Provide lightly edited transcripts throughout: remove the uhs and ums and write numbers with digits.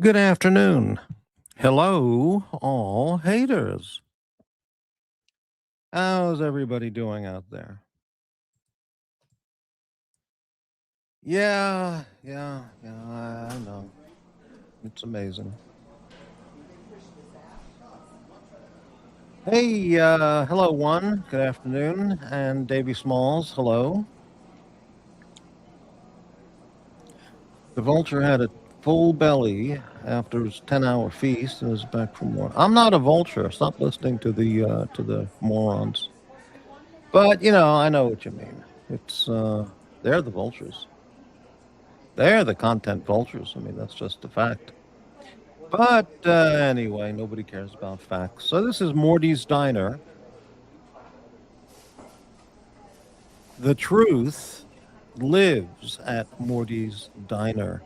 Good afternoon. Hello, all haters. How's everybody doing out there? Yeah, I know. It's amazing. Hey, hello, one. Good afternoon. And Davy Smalls, hello. The vulture had a full belly after his 10-hour feast and is back for more. I'm not a vulture. Stop listening to the morons. But, I know what you mean. It's, they're the vultures. They're the content vultures. I mean, that's just a fact. But anyway, nobody cares about facts. So this is Morty's Diner. The truth lives at Morty's Diner.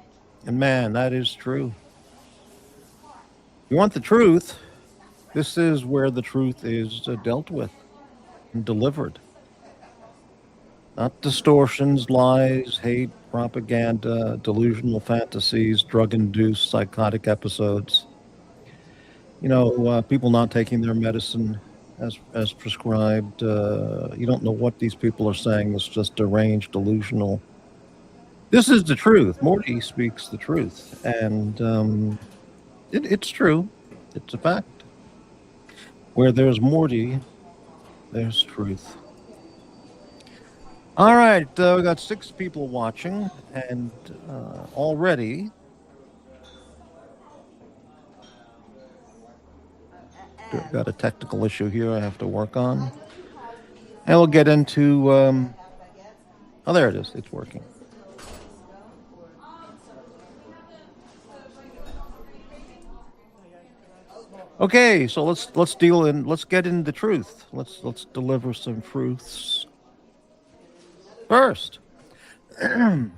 And man, that is true. You want the truth? This is where the truth is dealt with and delivered. Not distortions, lies, hate, propaganda, delusional fantasies, drug induced psychotic episodes. People not taking their medicine as prescribed. You don't know what these people are saying. It's just deranged, delusional. This is the truth. Morty speaks the truth, and it's true. It's a fact. Where there's Morty, there's truth. All right, we got 6 people watching, and already got a technical issue here I have to work on. And we'll get into, oh, there it is. It's working. Okay, so let's get into the truth. Let's deliver some truths. First, the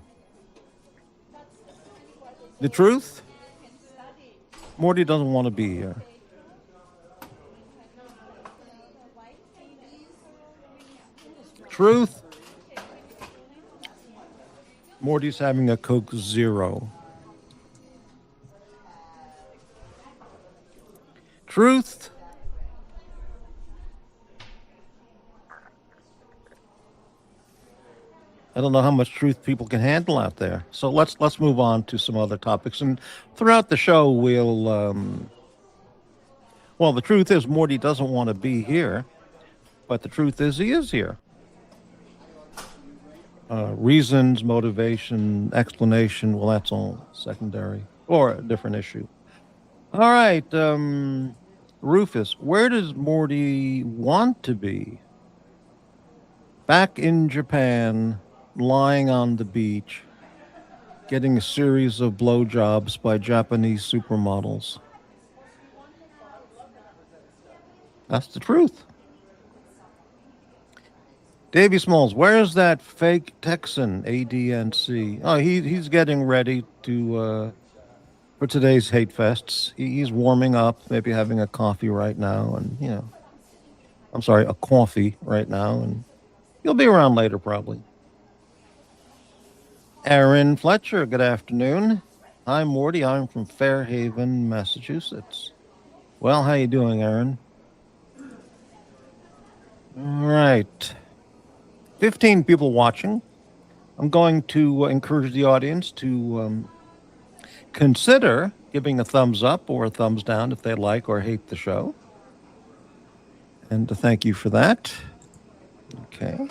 truth. Morty doesn't want to be here. Truth. Morty's having a Coke Zero. Truth. I don't know how much truth people can handle out there. So let's move on to some other topics. And throughout the show, well, the truth is Morty doesn't want to be here, but the truth is he is here. Reasons, motivation, explanation, well, that's all secondary or a different issue. All right, Rufus, where does Morty want to be? Back in Japan, lying on the beach, getting a series of blowjobs by Japanese supermodels. That's the truth. Davy Smalls, where's that fake Texan ADNC? Oh, he's getting ready to for today's hate fests. He's warming up, maybe having a coffee right now, and I'm sorry, a coffee right now, and he'll be around later probably. Aaron Fletcher, good afternoon. I'm Morty. I'm from Fairhaven, Massachusetts. Well, how you doing, Aaron? All right. 15 people watching. I'm going to encourage the audience to consider giving a thumbs up or a thumbs down if they like or hate the show. And to thank you for that. Okay.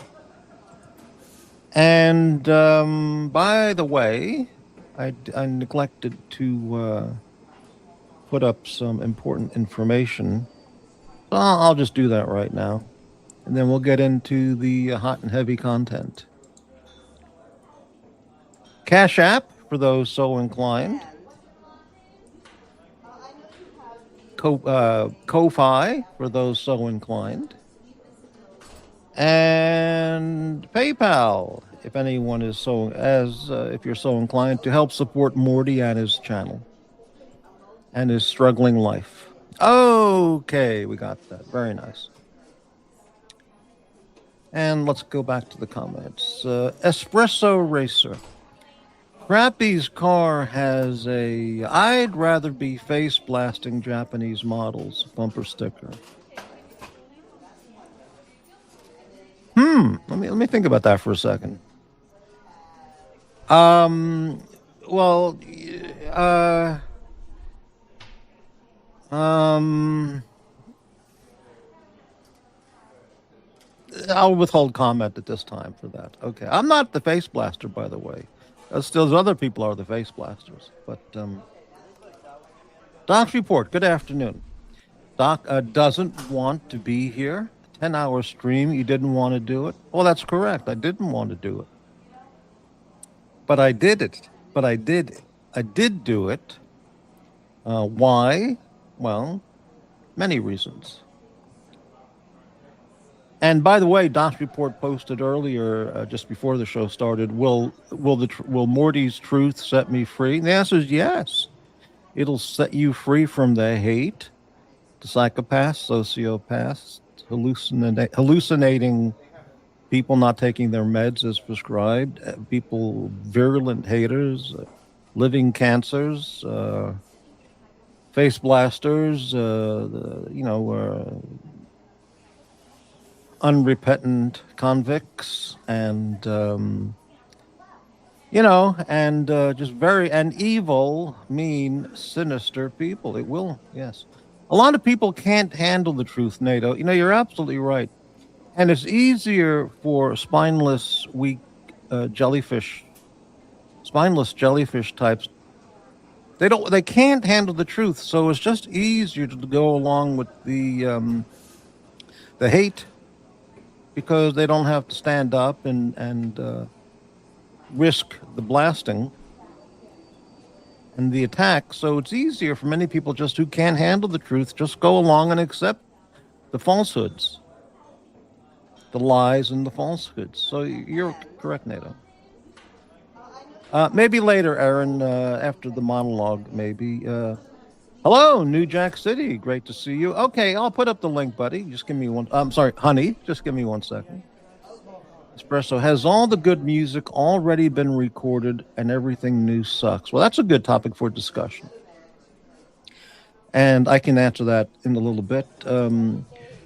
And by the way, I neglected to put up some important information. So I'll just do that right now. And then we'll get into the hot and heavy content. Cash App, for those so inclined. Ko-Fi, for those so inclined. And PayPal, if anyone is if you're so inclined to help support Morty and his channel and his struggling life. Okay, we got that. Very nice. And let's go back to the comments. Espresso Racer. Crappy's car has a "I'd rather be face blasting Japanese models" bumper sticker. Let me think about that for a second. Um, well, uh, um, I'll withhold comment at this time for that. Okay, I'm not the face blaster, by the way. Still, other people are the face blasters. But Doc's report. Good afternoon. Doc doesn't want to be here. 10-hour stream. You didn't want to do it. Well, that's correct. I didn't want to do it, but I did it. But I did. I did do it. Why? Well, many reasons. And by the way, Doc's report posted earlier, just before the show started. Will Morty's truth set me free? And the answer is yes. It'll set you free from the hate, the psychopaths, sociopaths, hallucinating people not taking their meds as prescribed, people, virulent haters, living cancers, face blasters, unrepentant convicts, and just very and evil, mean, sinister people. It will, yes. A lot of people can't handle the truth, NATO. You're absolutely right. And it's easier for spineless jellyfish types. They can't handle the truth, so it's just easier to go along with the hate, because they don't have to stand up and risk the blasting and the attack. So it's easier for many people just who can't handle the truth, just go along and accept the falsehoods, the lies and the falsehoods. So you're correct, NATO. Maybe later, Aaron, after the monologue, maybe. Hello, New Jack City. Great to see you. Okay, I'll put up the link, buddy. Just give me one. I'm sorry, honey. Just give me 1 second. Espresso, has all the good music already been recorded and everything new sucks? Well, that's a good topic for discussion. And I can answer that in a little bit.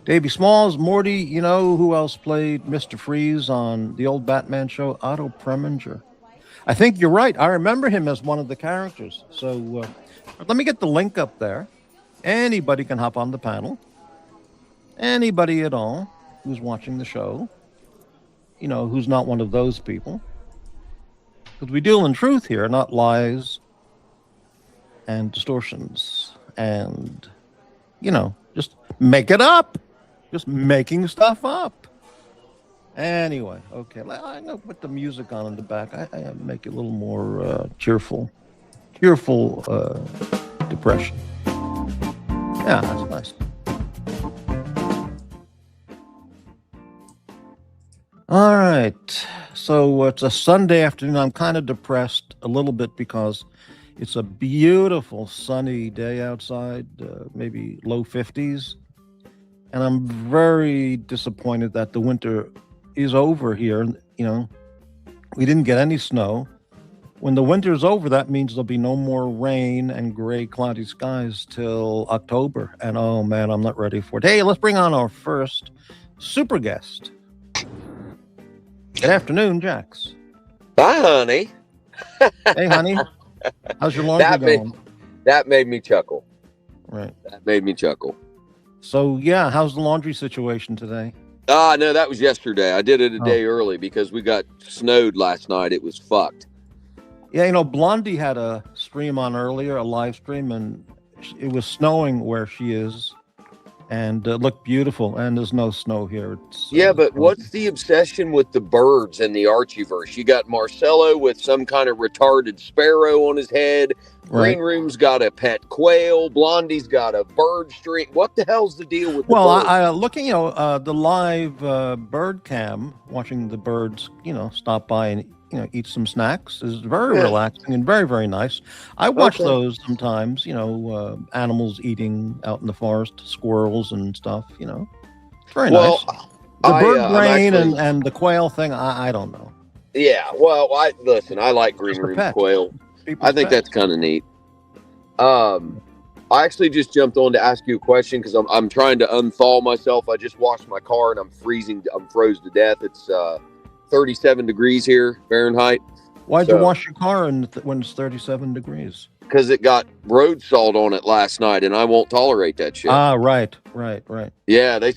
Davey Smalls, Morty, you know who else played Mr. Freeze on the old Batman show? Otto Preminger. I think you're right. I remember him as one of the characters. So let me get the link up there. Anybody can hop on the panel. Anybody at all who's watching the show, who's not one of those people. Because we deal in truth here, not lies and distortions and, just make it up. Just making stuff up. Anyway, okay. I'm going to put the music on in the back. I make it a little more cheerful depression. Yeah, that's nice. All right. So it's a Sunday afternoon. I'm kind of depressed a little bit because it's a beautiful sunny day outside, maybe low 50s. And I'm very disappointed that the winter is over here. We didn't get any snow. When the winter's over, that means there'll be no more rain and gray, cloudy skies till October. And oh man, I'm not ready for it. Hey, let's bring on our first super guest. Good afternoon, Jax. Hi, honey. Hey, honey. How's your laundry going? That made me chuckle. Right. That made me chuckle. So, yeah, how's the laundry situation today? No, that was yesterday. I did it a day early because we got snowed last night. It was fucked. Yeah, Blondie had a stream on earlier, a live stream, and it was snowing where she is, and it looked beautiful, and there's no snow here. But what's the obsession with the birds in the Archieverse? You got Marcello with some kind of retarded sparrow on his head. Green Room's got a pet quail. Blondie's got a bird string. What the hell's the deal with the birds? I looking, the live bird cam, watching the birds, stop by and eat some snacks is very relaxing and very, very nice. I watch those sometimes, animals eating out in the forest, squirrels and stuff, very nice. The bird brain and the quail thing, I don't know. Yeah. Well, I like Green Just a Room's pet. quail. People's I think pets. that's kind of neat. I actually just jumped on to ask you a question because I'm trying to unthaw myself. I just washed my car and I'm freezing. I'm froze to death. It's 37 degrees here Fahrenheit. Why'd you So wash your car when it's 37 degrees? because it got road salt on it last night, and I won't tolerate that shit. Ah, right. Yeah, they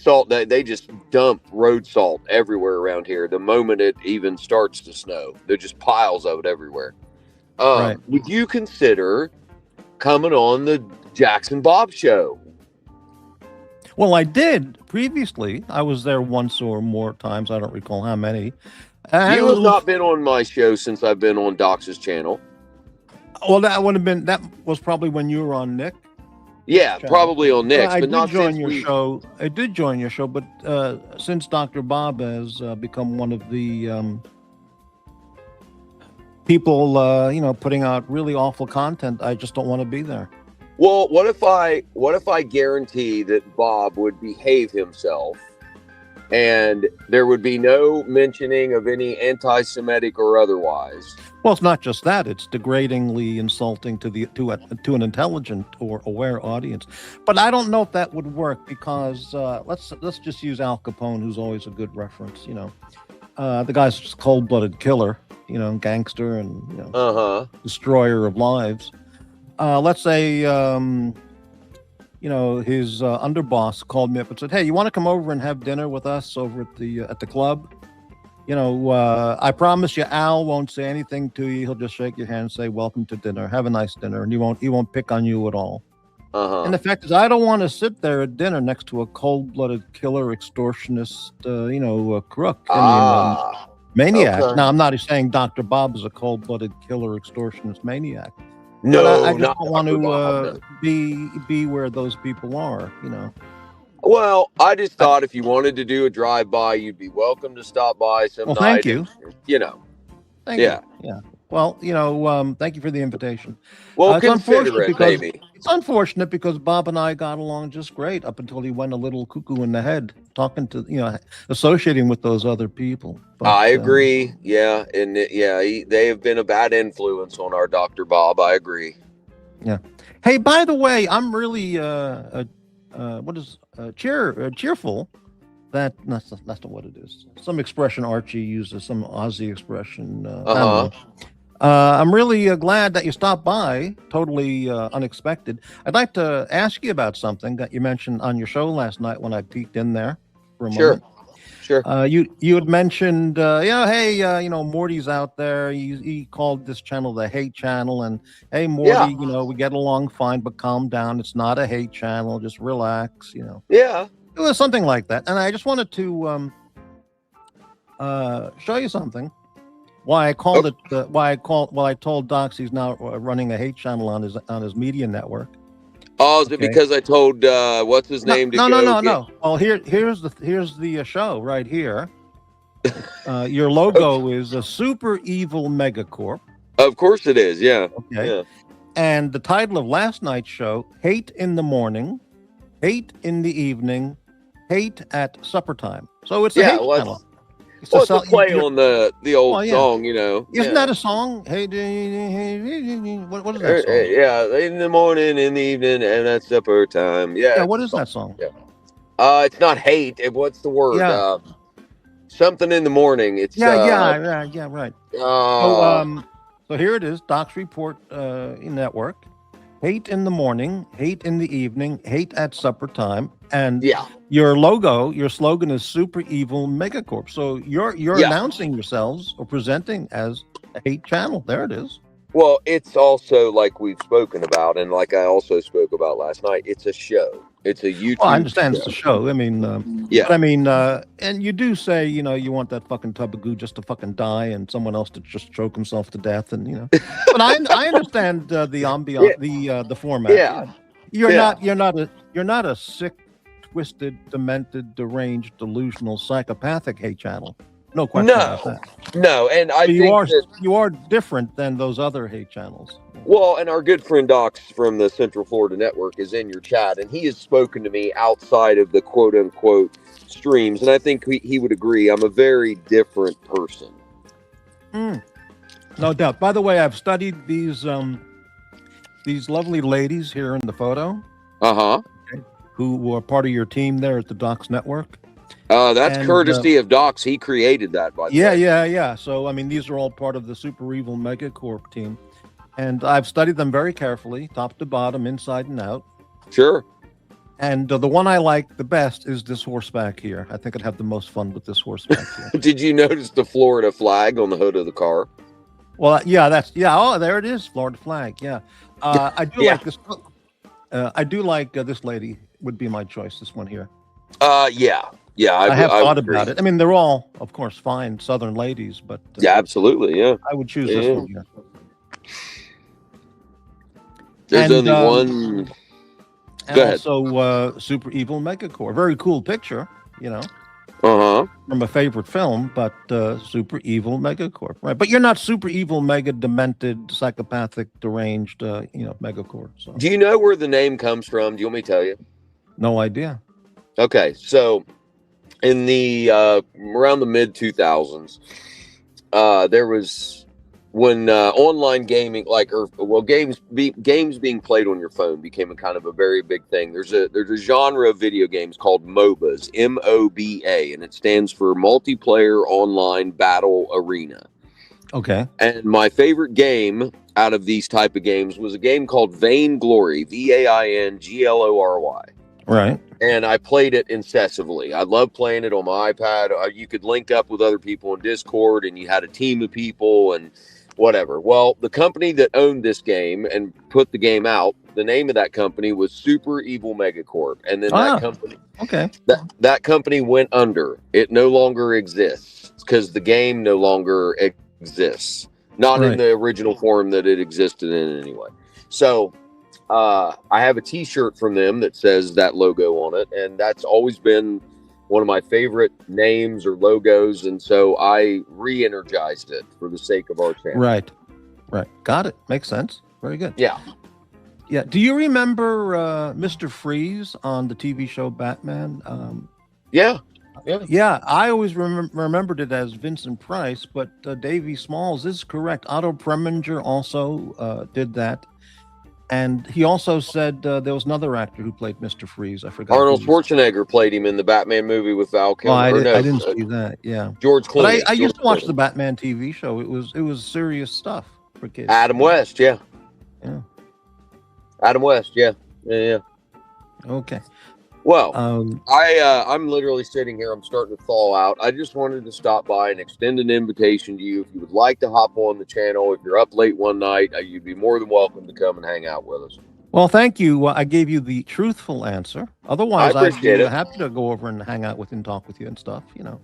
just dump road salt everywhere around here. The moment it even starts to snow, there just piles of it everywhere. Right. Would you consider coming on the Jackson Bob show? Well, I did previously. I was there once or more times. I don't recall how many. You have not been on my show since I've been on Doc's channel. Well, that was probably when you were on Nick. Yeah, channel. Probably on Nick's, I but did not join since your show. I did join your show, but since Dr. Bob has become one of the people, putting out really awful content, I just don't want to be there. Well, what if I guarantee that Bob would behave himself and there would be no mentioning of any anti-Semitic or otherwise? Well, it's not just that; it's degradingly insulting to an intelligent or aware audience. But I don't know if that would work because let's just use Al Capone, who's always a good reference. The guy's just a cold-blooded killer, gangster and destroyer of lives. Let's say his underboss called me up and said, "Hey, you want to come over and have dinner with us over at the club? I promise you, Al won't say anything to you. He'll just shake your hand and say, 'Welcome to dinner. Have a nice dinner,' and he won't pick on you at all." And the fact is, I don't want to sit there at dinner next to a cold-blooded killer, extortionist, crook. Maniac. Okay. Now, I'm not saying Dr. Bob is a cold-blooded killer, extortionist maniac. No, but I just not don't want Dr. to Bob, no. be where those people are. Well, I just thought if you wanted to do a drive-by, you'd be welcome to stop by some Well, night. thank you. And, Thank you. Yeah. Well, thank you for the invitation. Well, It's unfortunate because maybe. It's unfortunate because Bob and I got along just great up until he went a little cuckoo in the head, talking to associating with those other people. But, I agree. Yeah, and they have been a bad influence on our Dr. Bob. I agree. Yeah. Hey, by the way, I'm really cheerful. That's not what it is. Some expression Archie uses, some Aussie expression. I don't know. I'm really glad that you stopped by. Totally unexpected. I'd like to ask you about something that you mentioned on your show last night when I peeked in there for a moment. Sure. You had mentioned, hey, Morty's out there. He called this channel the hate channel, and hey, Morty, we get along fine, but calm down. It's not a hate channel. Just relax. Yeah. It was something like that, and I just wanted to show you something. Why I called it? I told Docs he's now running a hate channel on his media network. Oh, is it because I told what's his name to go? No. Well, here's the show right here. Your logo is a super evil megacorp. Of course it is. Yeah. Okay. Yeah. And the title of last night's show: Hate in the Morning, Hate in the Evening, Hate at Supper Time. So it's a hate channel. It's a play on the old song, Isn't that a song? Hey, what is that song? Yeah, in the morning, in the evening, and at supper time. Yeah. Yeah, what is that song? Yeah. It's not hate. What's the word? Yeah. Something in the morning. It's right. So here it is, Doc's Report Network. Hate in the morning, hate in the evening, hate at supper time, and your slogan is Super Evil Megacorp. So you're announcing yourselves or presenting as a hate channel. There it is. Well, it's also like we've spoken about, and like I also spoke about last night. It's a show. It's a YouTube. Well, I understand it's a show. I mean, and you do say, you want that fucking tub of goo just to fucking die and someone else to just choke himself to death, and But I understand the ambiance, the format. Yeah. You're not a sick, twisted, demented, deranged, delusional, psychopathic hate channel. No question about that. No, and I think you are different than those other hate channels. Well, and our good friend Docs from the Central Florida Network is in your chat, and he has spoken to me outside of the quote-unquote streams, and I think he would agree. I'm a very different person. Mm, no doubt. By the way, I've studied these lovely ladies here in the photo Uh-huh. who were part of your team there at the Docs Network. That's And courtesy of Docs. He created that, by the way. yeah. So I mean, these are all part of the Super Evil Megacorp team, and I've studied them very carefully, top to bottom, inside and out. Sure. And the one I like the best is this horseback here. I think I'd have the most fun with this horseback here. Did you notice the Florida flag on the hood of the car? Well, yeah. Oh, there it is, Florida flag. Yeah, I do like this. I do like this lady. Would be my choice. This one here. Yeah. I have thought agree. about it. I mean, they're all, of course, fine Southern ladies, but Yeah, absolutely. Yeah. I would choose this one here. There's only one. And also, Super Evil Megacorp. Very cool picture, you know. From a favorite film, but Super Evil Megacorp, right? But you're not Super Evil, mega demented, psychopathic, deranged, Megacorp. So. Do you know where the name comes from? Do you want me to tell you? No idea. Okay, so in the around the mid 2000s, there was when online gaming, games being played on your phone became a kind of a very big thing. There's a genre of video games called MOBAs, MOBA, and it stands for Multiplayer Online Battle Arena. Okay. And my favorite game out of these type of games was a game called Vainglory, VAINGLORY. Right. And I played it incessantly. I love playing it on my iPad. You could link up with other people in Discord, and you had a team of people and whatever. Well, the company that owned this game and put the game out, the name of that company was Super Evil Megacorp. And then that company went under. It no longer exists because the game no longer exists. Not in the original form that it existed in anyway. So I have a t-shirt from them that says that logo on it, and that's always been one of my favorite names or logos, and so I re-energized it for the sake of our channel. Right. Got it. Makes sense. Very good. Yeah. Do you remember Mr. Freeze on the TV show Batman? Yeah. I always remembered it as Vincent Price, but Davey Smalls is correct. Otto Preminger also did that. And he also said there was another actor who played Mr. Freeze. I forgot. Arnold Schwarzenegger played him in the Batman movie with Val Kilmer. I didn't see that. Yeah, George Clooney. But I used to watch the Batman TV show. It was serious stuff for kids. Adam West, yeah. Adam West, yeah. Okay. Well, I'm literally sitting here. I'm starting to thaw out. I just wanted to stop by and extend an invitation to you. If you would like to hop on the channel, if you're up late one night, you'd be more than welcome to come and hang out with us. Well, thank you. I gave you the truthful answer. Otherwise, I'd be happy to go over and hang out with you and talk with you and stuff, you know.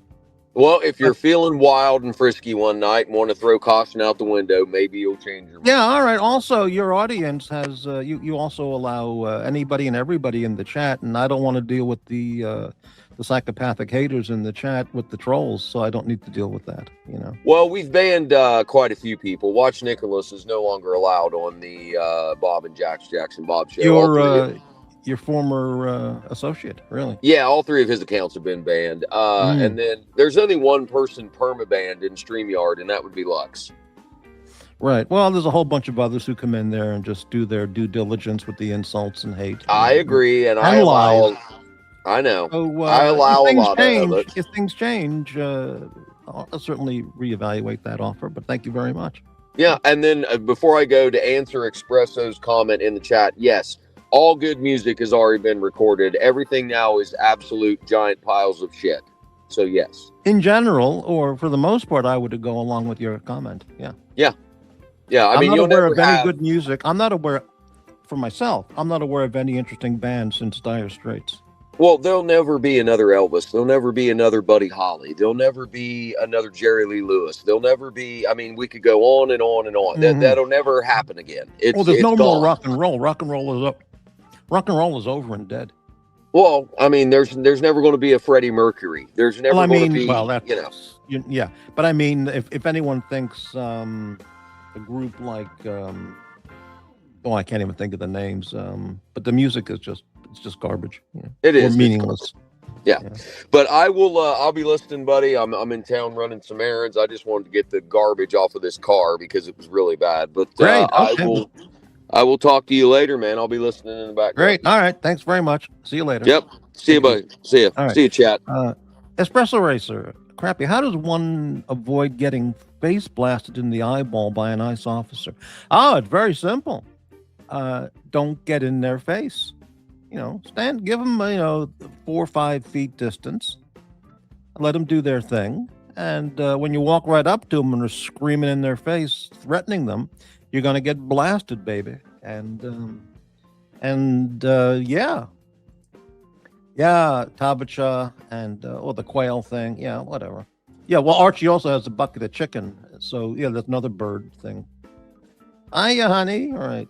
Well, if you're feeling wild and frisky one night and want to throw caution out the window, maybe you'll change your mind. Yeah, all right. Also, your audience has you also allow anybody and everybody in the chat, and I don't want to deal with the psychopathic haters in the chat with the trolls, so I don't need to deal with that, you know. Well, we've banned quite a few people. Watch Nicholas is no longer allowed on the Bob and Jackson Bob show. Your former associate, really? Yeah, all three of his accounts have been banned. And then there's only one person perma-banned in StreamYard, and that would be Lux. Right. Well, there's a whole bunch of others who come in there and just do their due diligence with the insults and hate. I agree, and I allow. I know. So, I allow a lot of it. If things change, I'll certainly reevaluate that offer. But thank you very much. Yeah, and then before I go to answer Espresso's comment in the chat, yes. All good music has already been recorded. Everything now is absolute giant piles of shit. So, yes. In general, or for the most part, I would go along with your comment. Yeah. I mean, I'm not aware of any have... good music. I'm not aware, for myself, I'm not aware of any interesting bands since Dire Straits. Well, there'll never be another Elvis. There'll never be another Buddy Holly. There'll never be another Jerry Lee Lewis. There'll never be, I mean, we could go on and on and on. That'll never happen again. There's no more rock and roll. Rock and roll is up. Rock and roll is over and dead. Well, I mean, there's never going to be a Freddie Mercury. There's never going to be, yeah. But I mean, if anyone thinks a group like, I can't even think of the names. But the music is just garbage. It is meaningless. Yeah. Yeah. But I'll be listening, buddy. I'm in town running some errands. I just wanted to get the garbage off of this car because it was really bad. But Great. Okay. I will talk to you later, man. I'll be listening in the background. Great. All right. Thanks very much. See you later. Yep. See you, Take it easy. buddy. See you. All right. See you, chat. Espresso Racer. Crappy. How does one avoid getting face blasted in the eyeball by an ICE officer? Oh, it's very simple. Don't get in their face. Stand, give them, 4 or 5 feet distance. Let them do their thing. And when you walk right up to them and are screaming in their face, threatening them, you're going to get blasted, baby. And yeah. Yeah, Tabacha and the quail thing. Yeah, whatever. Yeah, well, Archie also has a bucket of chicken. So, yeah, that's another bird thing. Hiya, honey. All right.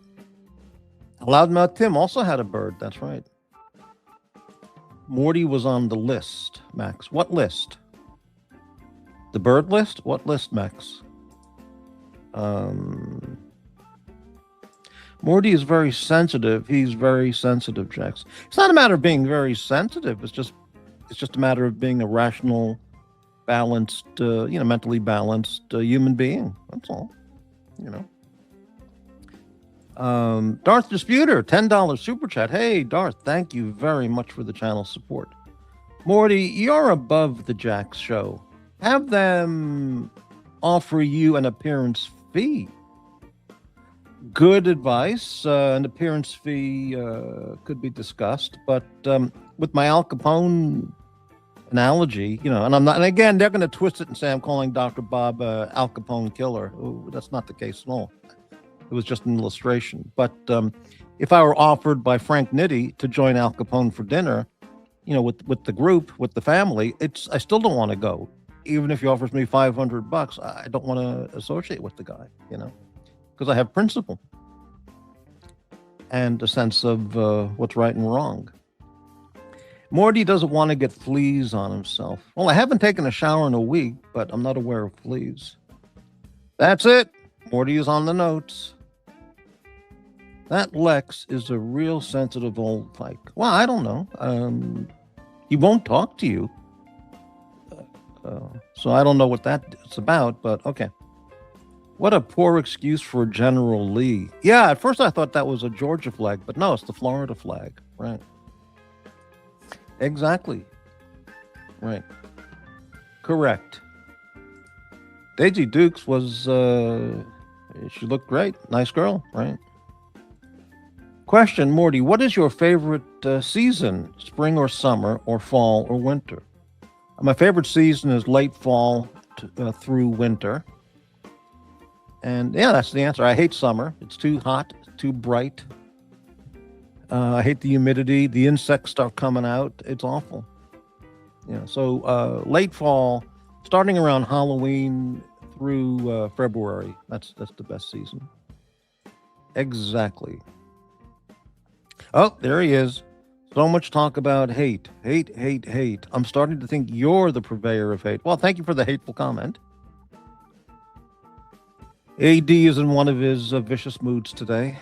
Loudmouth Tim also had a bird. That's right. Morty was on the list, Max. What list? The bird list? What list, Max? Morty is very sensitive. He's very sensitive, Jax. It's not a matter of being very sensitive. It's just a matter of being a rational, balanced, mentally balanced human being. That's all. Darth Disputer, $10 super chat. Hey, Darth, thank you very much for the channel support. Morty, you're above the Jax show. Have them offer you an appearance fee. Good advice. An appearance fee could be discussed, but with my Al Capone analogy, and I'm not. And again, they're going to twist it and say I'm calling Dr. Bob Al Capone killer. Ooh, that's not the case at all. It was just an illustration. But if I were offered by Frank Nitti to join Al Capone for dinner, with the group, with the family, I still don't want to go. Even if he offers me $500, I don't want to associate with the guy, because I have principle and a sense of what's right and wrong. Morty doesn't want to get fleas on himself. Well, I haven't taken a shower in a week, but I'm not aware of fleas. That's it. Morty is on the notes. That Lex is a real sensitive old tyke. Well, I don't know. He won't talk to you. So I don't know what that's about, but okay. What a poor excuse for General Lee. Yeah, at first I thought that was a Georgia flag, but no, it's the Florida flag. Right. Exactly. Right. Correct. Daisy Dukes was, she looked great. Nice girl, right? Question, Morty, what is your favorite season? Spring or summer or fall or winter? My favorite season is late fall through winter. And yeah, that's the answer. I hate summer. It's too hot, too bright. I hate the humidity. The insects start coming out. It's awful. So late fall, starting around Halloween through February. That's the best season. Exactly. Oh, there he is. So much talk about hate. Hate, hate, hate. I'm starting to think you're the purveyor of hate. Well, thank you for the hateful comment. AD is in one of his vicious moods today.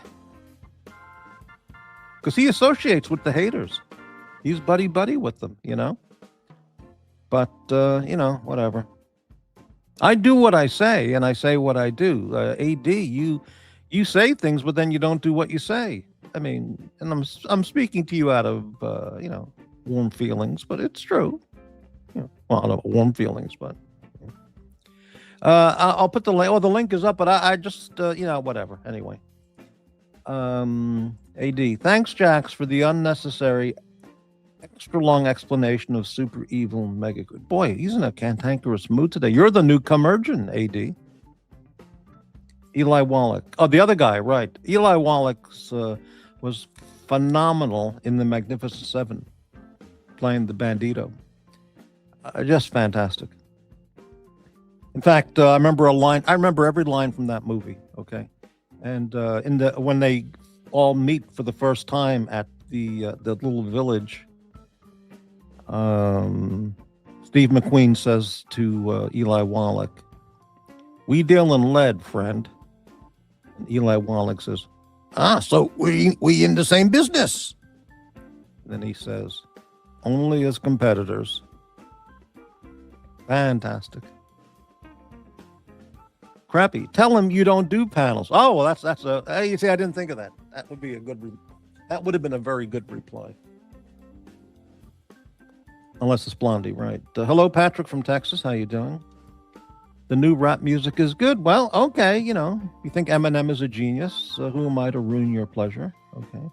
Because he associates with the haters. He's buddy-buddy with them, But, whatever. I do what I say, and I say what I do. AD, you say things, but then you don't do what you say. I mean, and I'm speaking to you out of, warm feelings, but it's true. Well, I don't know, warm feelings, but... I'll put the link. Oh, the link is up, but I just, whatever. Anyway. AD, thanks, Jax, for the unnecessary, extra long explanation of super evil mega good. Boy, he's in a cantankerous mood today. You're the new curmudgeon, AD. Eli Wallach. Oh, the other guy, right. Eli Wallach was phenomenal in The Magnificent Seven, playing the Bandito. Just fantastic. In fact, I remember a line. I remember every line from that movie. Okay, and when they all meet for the first time at the little village, Steve McQueen says to Eli Wallach, "We deal in lead, friend." And Eli Wallach says, "Ah, so we in the same business." And then he says, only as competitors. Fantastic. Crappy. Tell him you don't do panels. Oh, well, that's a. Hey, you see, I didn't think of that. That would be a good. That would have been a very good reply. Unless it's Blondie, right? Hello, Patrick from Texas. How you doing? The new rap music is good. Well, okay, you think Eminem is a genius. Who am I to ruin your pleasure? Okay.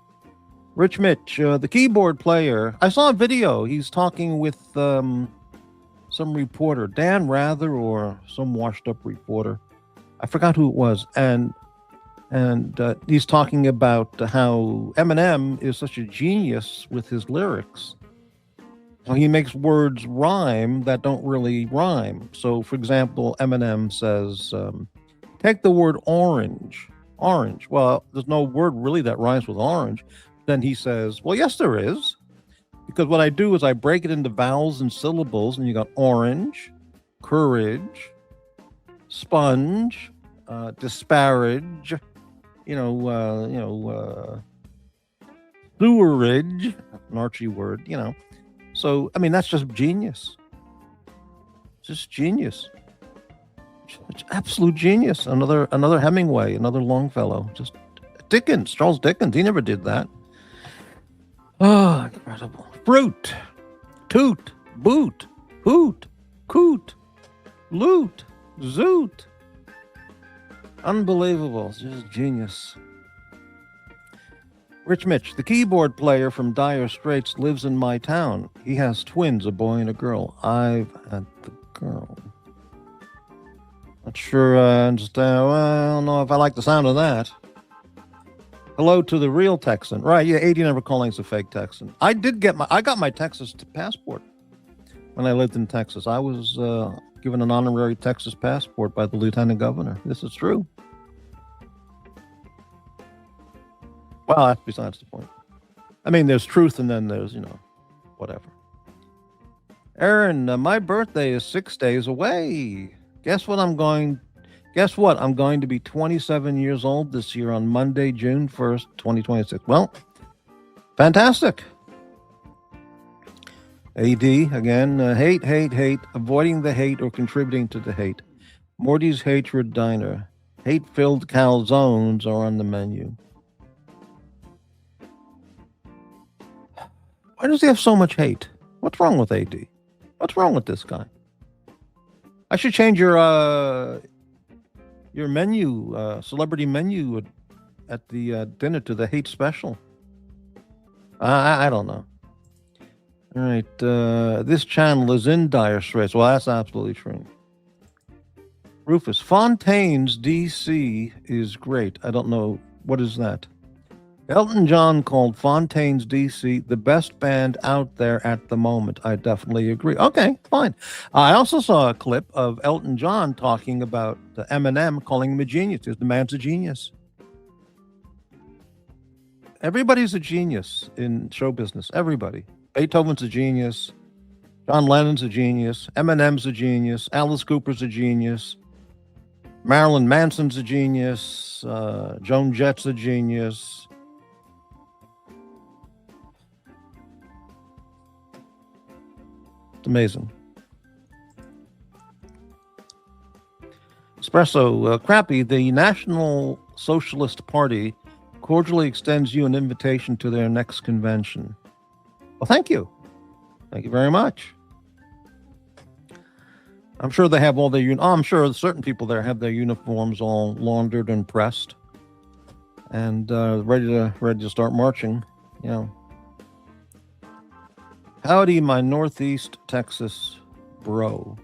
Rich Mitch, the keyboard player. I saw a video. He's talking with some reporter, Dan Rather, or some washed-up reporter. I forgot who it was. And he's talking about how Eminem is such a genius with his lyrics. He makes words rhyme that don't really rhyme. So, for example, Eminem says, take the word orange. Orange. Well, there's no word really that rhymes with orange. Then he says, well, yes, there is. Because what I do is I break it into vowels and syllables, and you got orange, courage, sponge, disparage, sewerage, an Archie word, So, I mean, that's just genius. Just genius. It's absolute genius. Another Hemingway, another Longfellow. Just Dickens, Charles Dickens. He never did that. Oh, incredible. Fruit, toot, boot, hoot, coot, loot, zoot. Unbelievable. It's just genius. Rich Mitch, the keyboard player from Dire Straits, lives in my town. He has twins, a boy and a girl. I've had the girl. Not sure I understand. Well, I don't know if I like the sound of that. Hello to the real Texan. Right, yeah, 80 never calling is a fake Texan. I got my Texas passport when I lived in Texas. I was given an honorary Texas passport by the lieutenant governor. This is true. Well, that's besides the point. I mean, there's truth and then there's, whatever. Aaron, my birthday is 6 days away. Guess what? I'm going to be 27 years old this year on Monday, June 1st, 2026. Well, fantastic. AD, again, hate, avoiding the hate or contributing to the hate. Morty's Hatred Diner. Hate-filled calzones are on the menu. Why does he have so much hate? What's wrong with AD? What's wrong with this guy? I should change your menu, celebrity menu at the dinner to the hate special. I don't know. All right, this channel is in dire straits. Well, that's absolutely true. Rufus, Fontaine's DC is great. I don't know. What is that? Elton John called Fontaine's DC the best band out there at the moment. I definitely agree. Okay, fine. I also saw a clip of Elton John talking about Eminem, calling him a genius. The man's a genius. Everybody's a genius in show business. Everybody. Beethoven's a genius. John Lennon's a genius. Eminem's a genius. Alice Cooper's a genius. Marilyn Manson's a genius. Joan Jett's a genius. Amazing. Espresso, Crappy, the National Socialist Party cordially extends you an invitation to their next convention. Well, thank you. Thank you very much. I'm sure they have all their I'm sure certain people there have their uniforms all laundered and pressed and ready to start marching. Howdy, my Northeast Texas bro.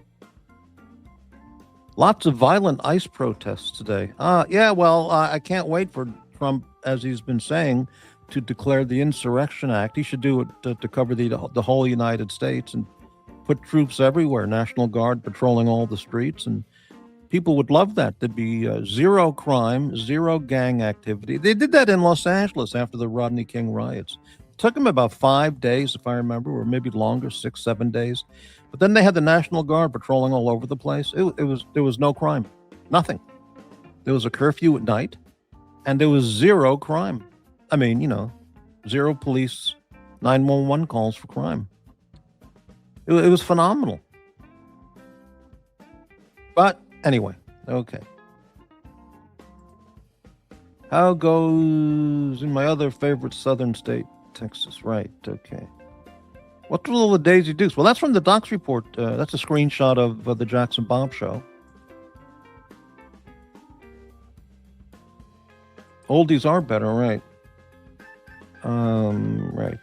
Lots of violent ICE protests today. I can't wait for Trump, as he's been saying, to declare the Insurrection Act. He should do it to cover the whole United States and put troops everywhere, National Guard patrolling all the streets, and people would love that. There'd be zero crime, zero gang activity. They did that in Los Angeles after the Rodney King riots. Took them about 5 days, if I remember, or maybe longer, 6-7 days. But then they had the National Guard patrolling all over the place. There was no crime, nothing. There was a curfew at night, and there was zero crime. I mean, zero police 911 calls for crime. It was phenomenal. But anyway, okay. How goes in my other favorite southern state, Texas? Right, okay. What will the Daisy Dukes? Well, that's from the Docs report. That's a screenshot of the Jackson Bob show. Oldies are better, right? Right.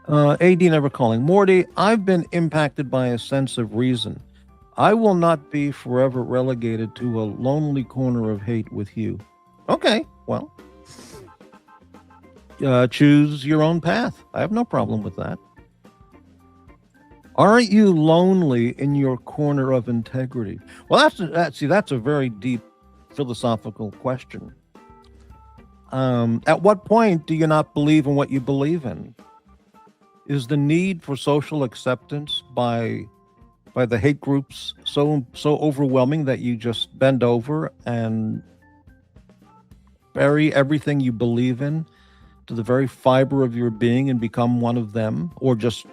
AD never calling. Morty, I've been impacted by a sense of reason. I will not be forever relegated to a lonely corner of hate with you. Okay, well, choose your own path. I have no problem with that. Aren't you lonely in your corner of integrity? Well, that's a very deep philosophical question. At what point do you not believe in what you believe in? Is the need for social acceptance by the hate groups so overwhelming that you just bend over and bury everything you believe in to the very fiber of your being and become one of them, or just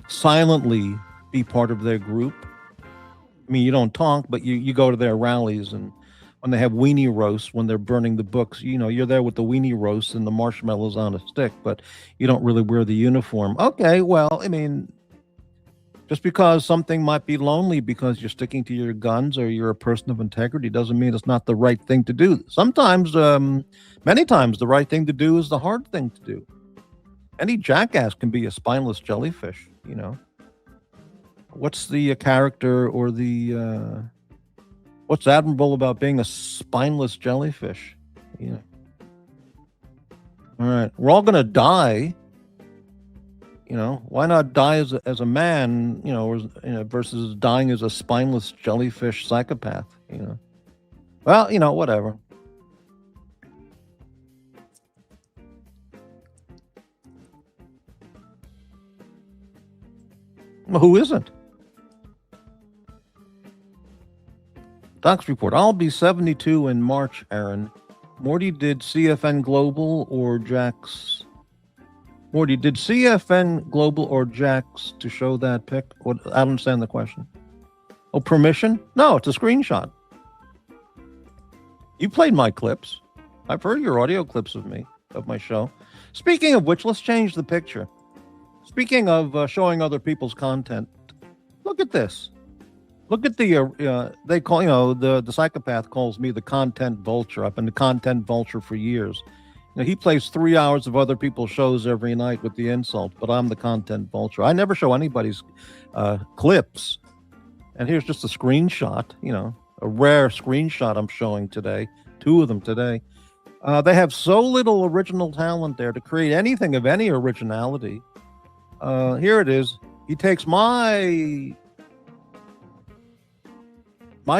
silently be part of their group? I mean, you don't talk, but you go to their rallies, and when they have weenie roasts, when they're burning the books, you're there with the weenie roasts and the marshmallows on a stick, but you don't really wear the uniform. Okay, well, I mean, just because something might be lonely because you're sticking to your guns or you're a person of integrity doesn't mean it's not the right thing to do. Sometimes, many times, the right thing to do is the hard thing to do. Any jackass can be a spineless jellyfish, What's the character or the what's admirable about being a spineless jellyfish? All right, we're all gonna die. Why not die as a man? Versus dying as a spineless jellyfish psychopath. Well, whatever. Well, who isn't? Doc's report. I'll be 72 in March, Aaron. Morty, did CFN Global or Jax? Morty, did CFN Global or Jax to show that pic? I don't understand the question. Oh, permission? No, it's a screenshot. You played my clips. I've heard your audio clips of me, of my show. Speaking of which, let's change the picture. Speaking of showing other people's content, look at this. Look at they call, the psychopath calls me the content vulture. I've been the content vulture for years. He plays 3 hours of other people's shows every night with the insult, but I'm the content vulture. I never show anybody's clips. And here's just a screenshot, a rare screenshot I'm showing today. 2 of them today. They have so little original talent there to create anything of any originality. Here it is. He takes my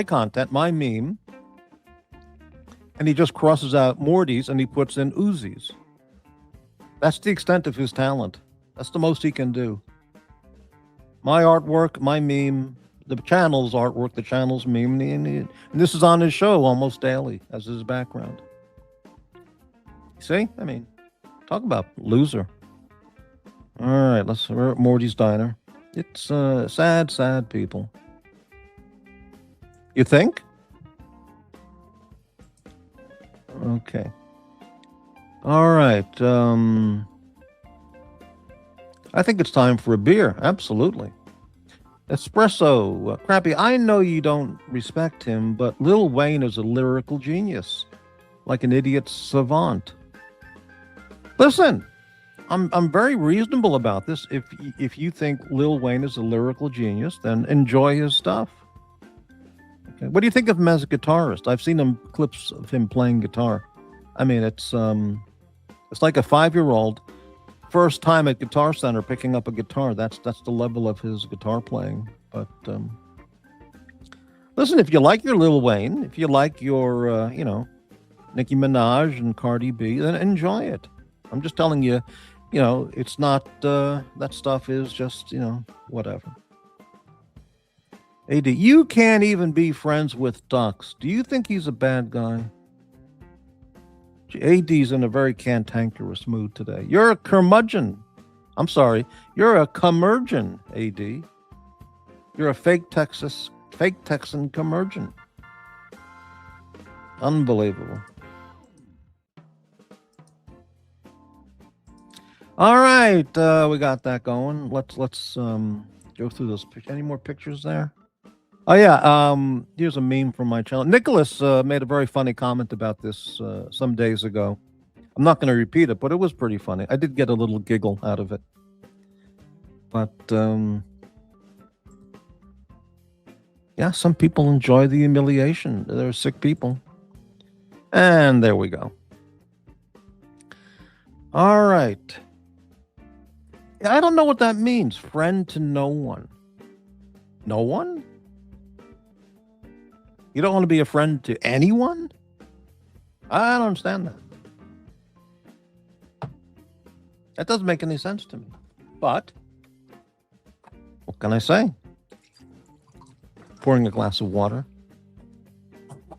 content, my meme, and he just crosses out Morty's and he puts in Uzi's. That's the extent of his talent. That's the most he can do. My artwork, my meme, the channel's artwork, the channel's meme, and this is on his show almost daily as his background. See? I mean, talk about loser. All right, we're at Morty's Diner. It's sad people. You think? Okay. All right. I think it's time for a beer. Absolutely. Espresso. Crappy, I know you don't respect him, but Lil Wayne is a lyrical genius. Like an idiot savant. Listen, I'm very reasonable about this. If you think Lil Wayne is a lyrical genius, then enjoy his stuff. Okay. What do you think of him as a guitarist? I've seen clips of him playing guitar. I mean, it's like a 5-year-old first time at Guitar Center picking up a guitar. That's the level of his guitar playing. But listen, if you like your Lil Wayne, if you like your Nicki Minaj and Cardi B, then enjoy it. I'm just telling you, it's not that stuff is just whatever. AD, you can't even be friends with Dux. Do you think he's a bad guy? AD's in a very cantankerous mood today. You're a curmudgeon. I'm sorry. You're a curmudgeon, AD. You're a fake Texan curmudgeon. Unbelievable. All right, we got that going. Let's go through those. Any more pictures there? Oh yeah. Here's a meme from my channel. Nicholas made a very funny comment about this some days ago. I'm not going to repeat it, but it was pretty funny. I did get a little giggle out of it. But yeah, some people enjoy the humiliation. They're sick people. And there we go. All right. I don't know what that means. Friend to no one. No one? You don't want to be a friend to anyone? I don't understand that. That doesn't make any sense to me. But what can I say? Pouring a glass of water.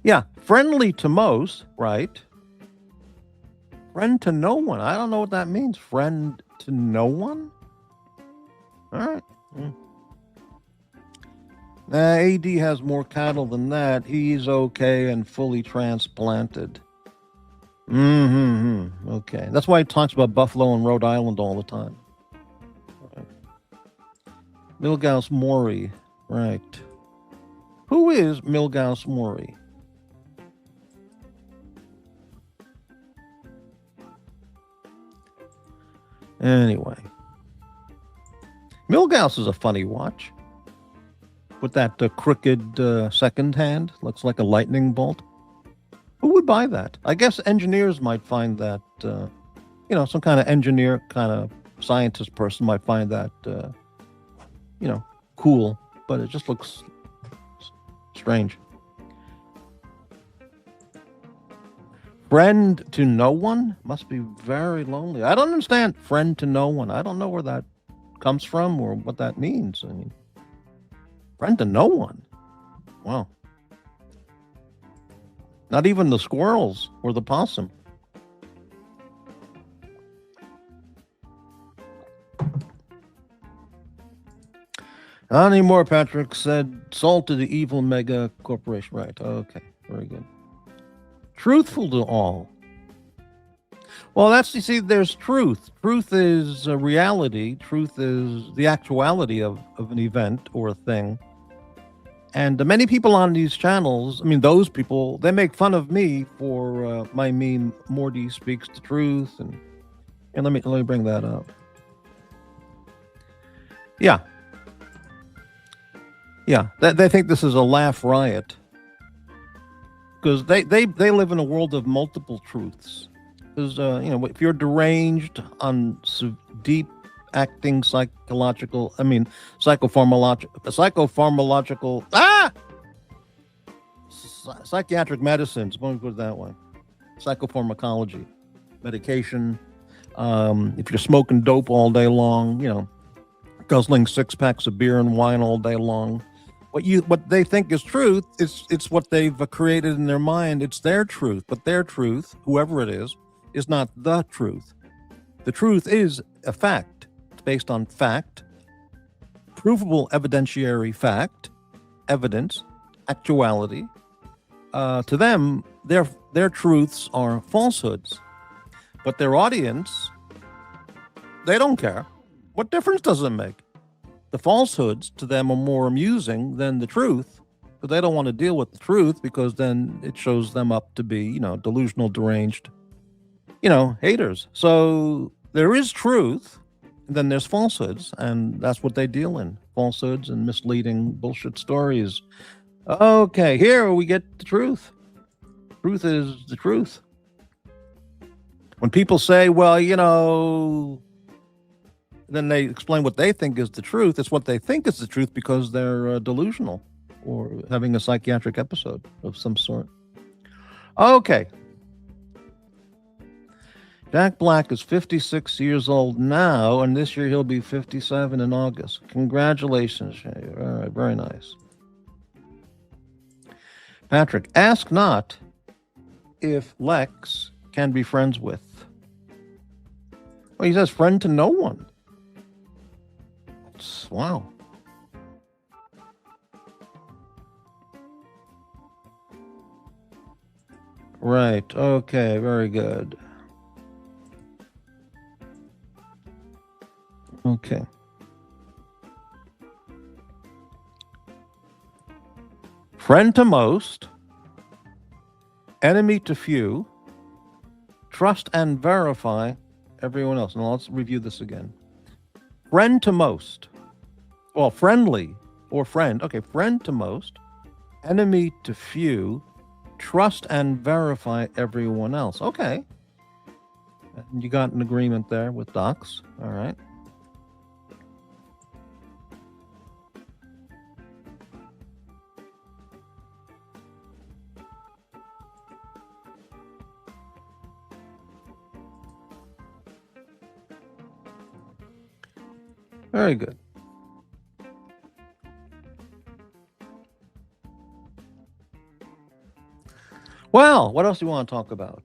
Yeah, friendly to most, right? Friend to no one. I don't know what that means. Friend to no one? All right. AD has more cattle than that. He's okay and fully transplanted. Okay. That's why he talks about Buffalo and Rhode Island all the time. Right. Milgauss Morty. Right. Who is Milgauss Morty? Anyway. Milgauss is a funny watch. With that crooked second hand. Looks like a lightning bolt. Who would buy that? I guess engineers might find that, some kind of engineer, kind of scientist person might find that, cool. But it just looks strange. Friend to no one? Must be very lonely. I don't understand. Friend to no one. I don't know where that comes from or what that means. I mean, friend to no one. Wow. Not even the squirrels or the possum. Not anymore, Patrick said. Sold to the evil mega corporation. Right. Okay. Very good. Truthful to all. Well, you see, there's truth. Truth is a reality. Truth is the actuality of an event or a thing. And many people on these channels, I mean, those people, they make fun of me for my meme, Morty speaks the truth. And let me bring that up. Yeah. Yeah, they think this is a laugh riot. Because they live in a world of multiple truths. Because, if you're deranged on deep acting psychopharmacological, psychiatric medicines, let me put it that way. Psychopharmacology, medication. If you're smoking dope all day long, guzzling 6 packs of beer and wine all day long, what they think is truth, it's what they've created in their mind. It's their truth, but their truth, whoever it is not the truth. The truth is a fact. It's based on fact, provable evidentiary fact, evidence, actuality. To them, their truths are falsehoods, but their audience, they don't care. What difference does it make? The falsehoods to them are more amusing than the truth, but they don't want to deal with the truth because then it shows them up to be, delusional, deranged, haters. So there is truth, and then there's falsehoods, and that's what they deal in. Falsehoods and misleading bullshit stories. Okay, here we get the truth. Truth is the truth. When people say, well, then they explain what they think is the truth. It's what they think is the truth because they're delusional or having a psychiatric episode of some sort. Okay. Jack Black is 56 years old now, and this year he'll be 57 in August. Congratulations, Shay. All right, very nice. Patrick, ask not if Lex can be friends with. Well, he says friend to no one. Wow. Right. Okay. Very good. Okay. Friend to most, enemy to few, trust and verify everyone else. Now let's review this again. Friend to most. Well, friendly or friend. Okay, friend to most, enemy to few, trust and verify everyone else. Okay. You got an agreement there with Docs. All right. Very good. Well, what else do you want to talk about?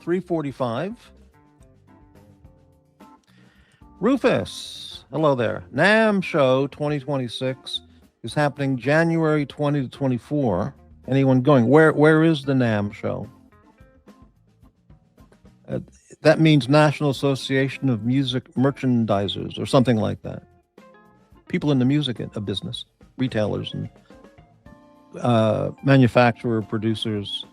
345. Rufus, hello there. NAMM Show 2026 is happening January 20 to 24. Anyone going? Where is the NAMM Show? That means National Association of Music Merchandisers or something like that. People in the music business, retailers and manufacturer, producers,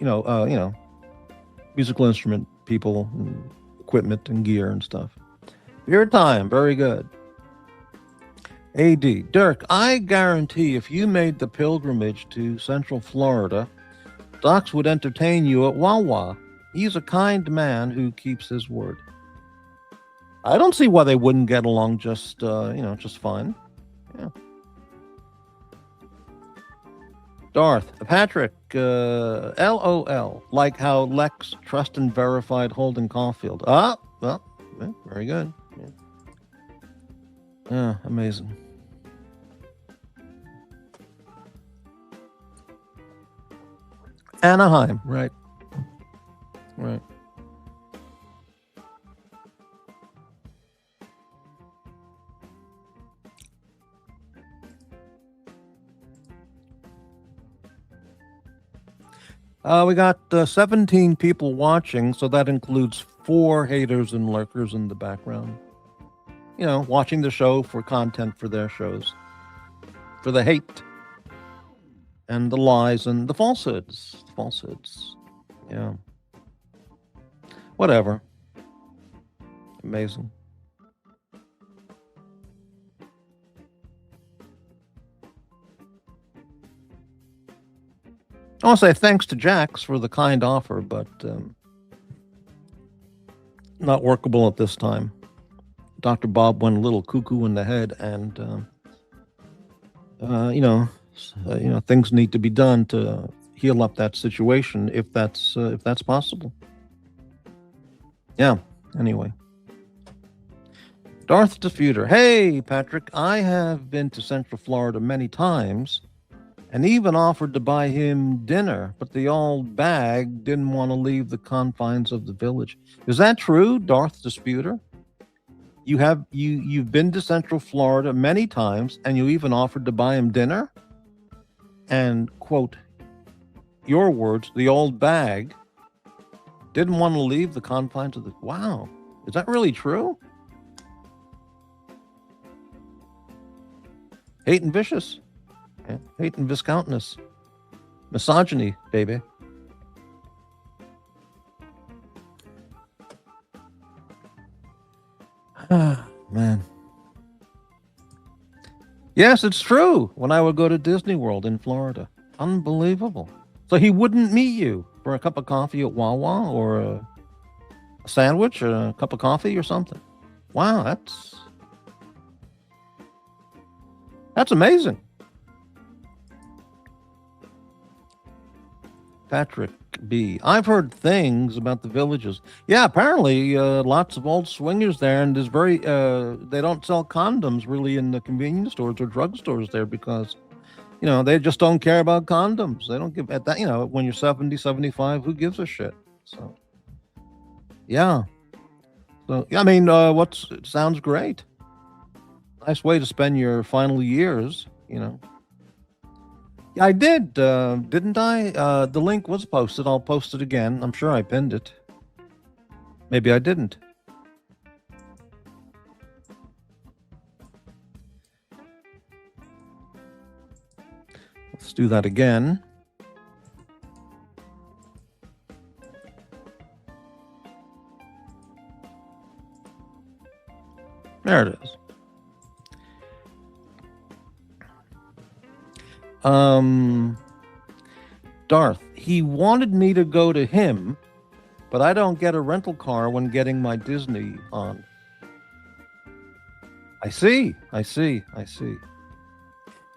musical instrument people, and equipment and gear and stuff. Your time, very good. AD, Dirk, I guarantee if you made the pilgrimage to Central Florida, Docs would entertain you at Wawa. He's a kind man who keeps his word. I don't see why they wouldn't get along just fine. Yeah. Darth, Patrick, LOL, like how Lex trust and verified Holden Caulfield. Well, yeah, very good. Yeah, amazing. Anaheim, right. Right. We got 17 people watching, so that includes 4 haters and lurkers in the background. Watching the show for content for their shows. For the hate and the lies and the falsehoods. Yeah. Whatever. Amazing. I want to say thanks to Jax for the kind offer, but not workable at this time. Dr. Bob went a little cuckoo in the head, and things need to be done to heal up that situation if that's possible. Yeah. Anyway. Darth Diffuter. Hey, Patrick, I have been to Central Florida many times and even offered to buy him dinner, but the old bag didn't want to leave the confines of the village. Is that true, Darth Disputer? You've been to Central Florida many times and you even offered to buy him dinner? And, quote, your words, the old bag didn't want to leave the confines of the... Wow. Is that really true? Hate and vicious. Yeah. Hate and viscountness. Misogyny, baby. Man. Yes, it's true. When I would go to Disney World in Florida. Unbelievable. So he wouldn't meet you for a cup of coffee at Wawa or a sandwich or a cup of coffee or something. Wow, that's amazing. Patrick B. I've heard things about the villages. Yeah, apparently lots of old swingers there, and there's they don't sell condoms really in the convenience stores or drugstores there because, they just don't care about condoms. They don't give at that, when you're 70, 75, who gives a shit? So, Yeah. So I mean, it sounds great. Nice way to spend your final years. Yeah, I did, didn't I? The link was posted. I'll post it again. I'm sure I pinned it. Maybe I didn't. Let's do that again. There it is. Darth, he wanted me to go to him, but I don't get a rental car when getting my Disney on. I see.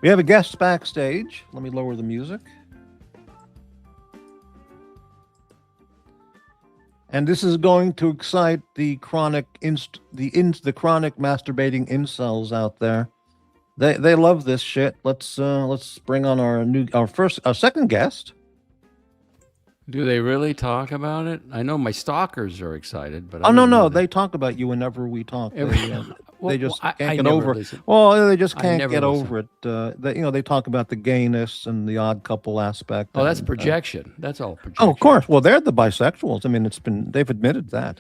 We have a guest backstage. Let me lower the music. And this is going to excite the chronic masturbating incels out there. They love this shit. Let's bring on our second guest. Do they really talk about it? I know my stalkers are excited, but no, they talk about you whenever we talk. They just can't get over it. Well, they just can't get over it. They talk about the gayness and the odd couple aspect. Oh, that's projection. That's all projection. Oh, of course. Well, they're the bisexuals. I mean, they've admitted that.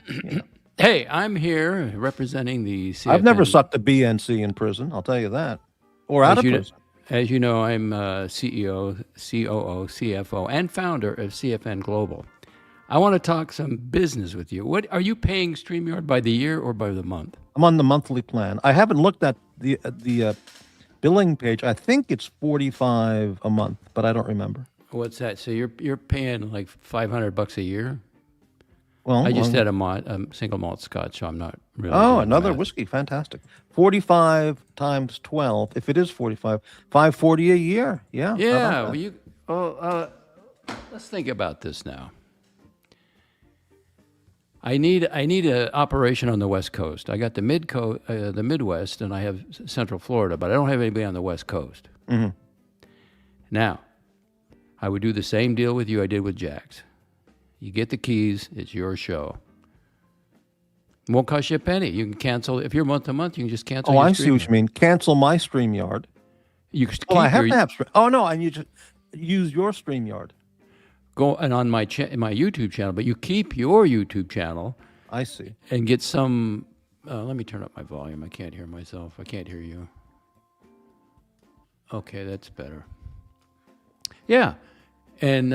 Hey, I'm here representing the CFN. I've never sucked a BNC in prison. I'll tell you that, or out of prison. As you know, I'm CEO, COO, CFO, and founder of CFN Global. I want to talk some business with you. What are you paying StreamYard by the year or by the month? I'm on the monthly plan. I haven't looked at the billing page. I think it's $45 a month, but I don't remember. What's that? So you're paying like $500 a year? Well, I just had a single malt Scotch, so I'm not really. Oh, another whiskey, fantastic! 45 times 12. If it is 45, $540 a year. Yeah. Yeah. Let's think about this now. I need an operation on the West Coast. I got the Midwest, and I have Central Florida, but I don't have anybody on the West Coast. Mm-hmm. Now, I would do the same deal with you I did with Jax. You get the keys, it's your show. It won't cost you a penny. You can cancel. If you're month to month, you can just cancel. Oh, I see what you mean. Cancel my StreamYard. I have to have I need to use your StreamYard. Go and on my YouTube channel, but you keep your YouTube channel. I see. And get some. Let me turn up my volume. I can't hear myself. I can't hear you. Okay, that's better. Yeah, and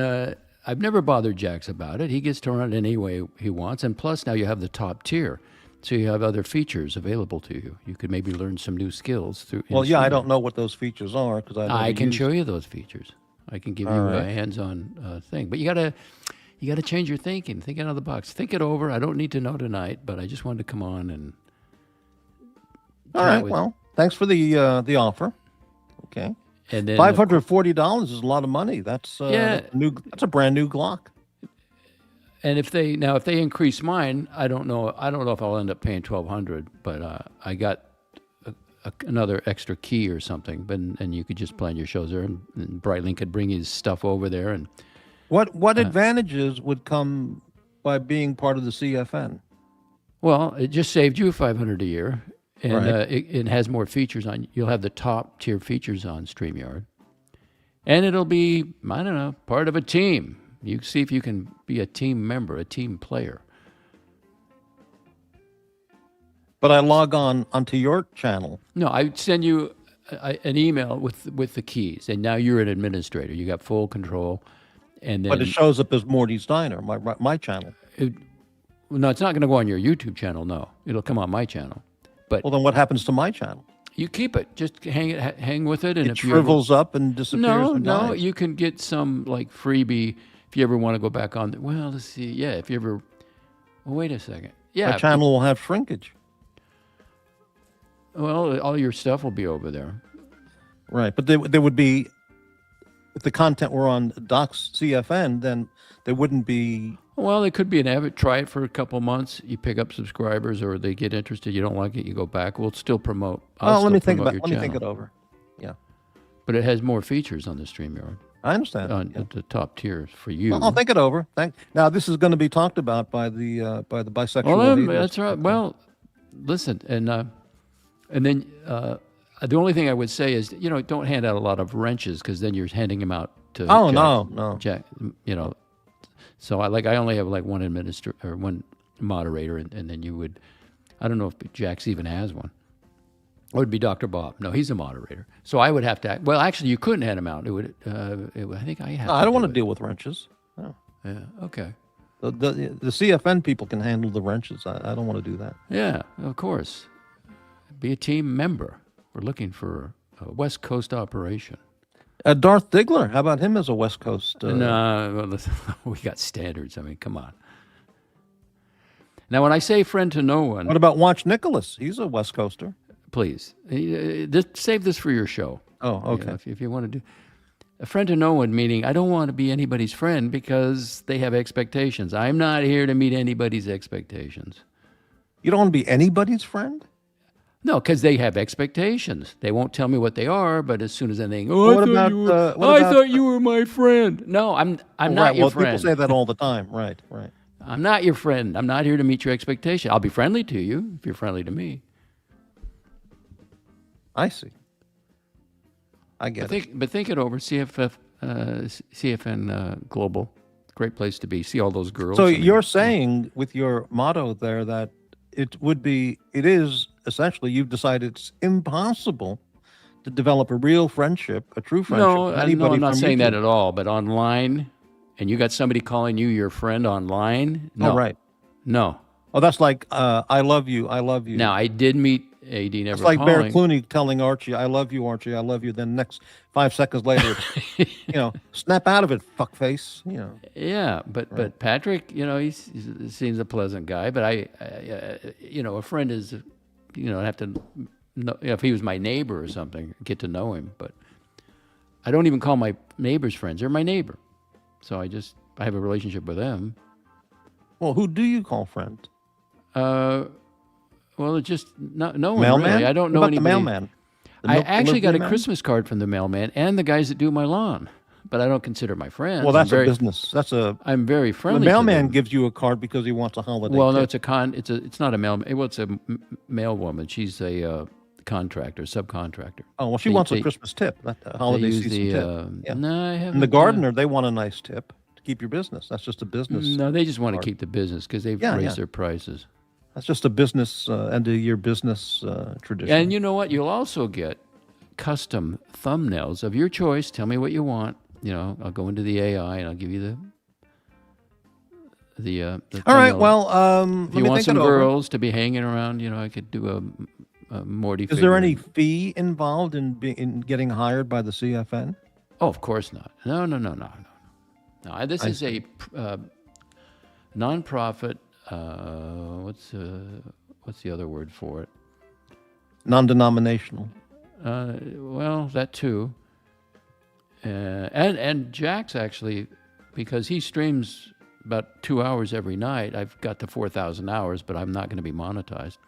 I've never bothered Jax about it. He gets to run it any way he wants. And plus, now you have the top tier. So you have other features available to you. You could maybe learn some new skills through. Well, I don't know what those features are because I can show you those features. I can give you a hands-on thing. But you gotta change your thinking. Think out of the box. Think it over. I don't need to know tonight, but I just wanted to come on and. All right. Well, thanks for the offer. Okay. And then $540 is a lot of money. That's that's a brand new Glock. And if they increase mine, I don't know if I'll end up paying $1,200, but I got another extra key or something. And you could just plan your shows there, and Breitling could bring his stuff over there. And what advantages would come by being part of the CFN? Well, it just saved you $500 a year. And it has more features on. You'll have the top tier features on StreamYard, and it'll be part of a team. You see if you can be a team member, a team player. But I log onto your channel. No, I send you an email with the keys, and now you're an administrator. You got full control, and then. But it shows up as Morty's Diner, my channel. No, it's not going to go on your YouTube channel. No, it'll come on my channel. But well, then what happens to my channel? You keep it. Just hang with it, and it shrivels up and disappears. No, you can get some like freebie if you ever want to go back on. Well, let's see. Yeah, if you ever. Well, wait a second. Yeah, my channel will have shrinkage. Well, all your stuff will be over there. Right, but there would be, if the content were on Doc's CFN, then there wouldn't be. Well, it could be an avid. Try it for a couple months. You pick up subscribers, or they get interested. You don't like it, you go back. We'll still promote. Let me think it over. Yeah. But it has more features on the StreamYard. I understand. at the top tiers for you. I'll think it over. Now, this is going to be talked about by the bisexual. Well, ladies. that's right. Well, listen, and then the only thing I would say is, don't hand out a lot of wrenches, because then you're handing them out to. Oh, Jack, no. Jack, So I only have like one or one moderator, and then you would. I don't know if Jack's even has one. It would be Dr. Bob. No, he's a moderator. So I would have to. Well, actually, you couldn't hand him out. I think I have. No, I don't want to deal with wrenches. No. Yeah. Okay. The CFN people can handle the wrenches. I don't want to do that. Yeah, of course. Be a team member. We're looking for a West Coast operation. Darth Diggler, how about him as a West Coast? No, well, listen, we got standards. I mean, come on. Now, when I say friend to no one, What about Watch Nicholas? He's a West Coaster. please, save this for your show. Oh, okay. If you want to do a friend to no one, meaning I don't want to be anybody's friend because they have expectations. I'm not here to meet anybody's expectations. You don't want to be anybody's friend? No, because they have expectations. They won't tell me what they are, but as soon as anything, I thought you were my friend. No, I'm not your friend. People say that all the time. Right. I'm not your friend. I'm not here to meet your expectation. I'll be friendly to you if you're friendly to me. I see. I get it. But think it over. CFN Global, great place to be. See all those girls. So you're saying with your motto there that it is essentially, you've decided it's impossible to develop a real friendship, a true friendship. No, I'm not saying that at all. But online, and you got somebody calling you your friend online. No, Oh, right. No. Oh, that's like, I love you. Now I did meet AD. Never It's like calling. Bear Clooney telling Archie, I love you, Archie, I love you. Then next 5 seconds later, snap out of it, fuckface. Yeah, but Patrick, he seems a pleasant guy. But a friend is, I have to know, if he was my neighbor or something, get to know him. But I don't even call my neighbors friends. They're my neighbor, so I have a relationship with them. Well, who do you call friend? Well, it's just no one Mailman? really. I don't know What about anybody. the mailman? The I milk actually got a delivery man? Christmas card from the mailman and the guys that do my lawn, but I don't consider my friends. Well, that's a business. I'm very The friendly. mailman to them. gives you a card because he wants a holiday. Well, no, tip. it's not a mailman. Well, it's a mail woman. She's a contractor, subcontractor. Oh, well, she They- wants a they- Christmas tip, not a They holiday use season the. tip. Yeah. No, I haven't. And the gardener, they want a nice tip to keep your business. That's just a business. No, they just want to card. keep the business because they've Yeah, raised yeah. their prices. That's just a business, end of year business tradition. And you know what? You'll also get custom thumbnails of your choice. Tell me what you want. I'll go into the AI and I'll give you the All right. thumbnail. Well, if let you me want think some it over. girls to be hanging around, I could do a Morty. Is there figure. any fee involved in getting hired by the CFN? Oh, of course not. No. This is a nonprofit. What's the other word for it? Non-denominational. Well, that too. And Jack's actually, because he streams about 2 hours every night. I've got the 4,000 hours, but I'm not going to be monetized.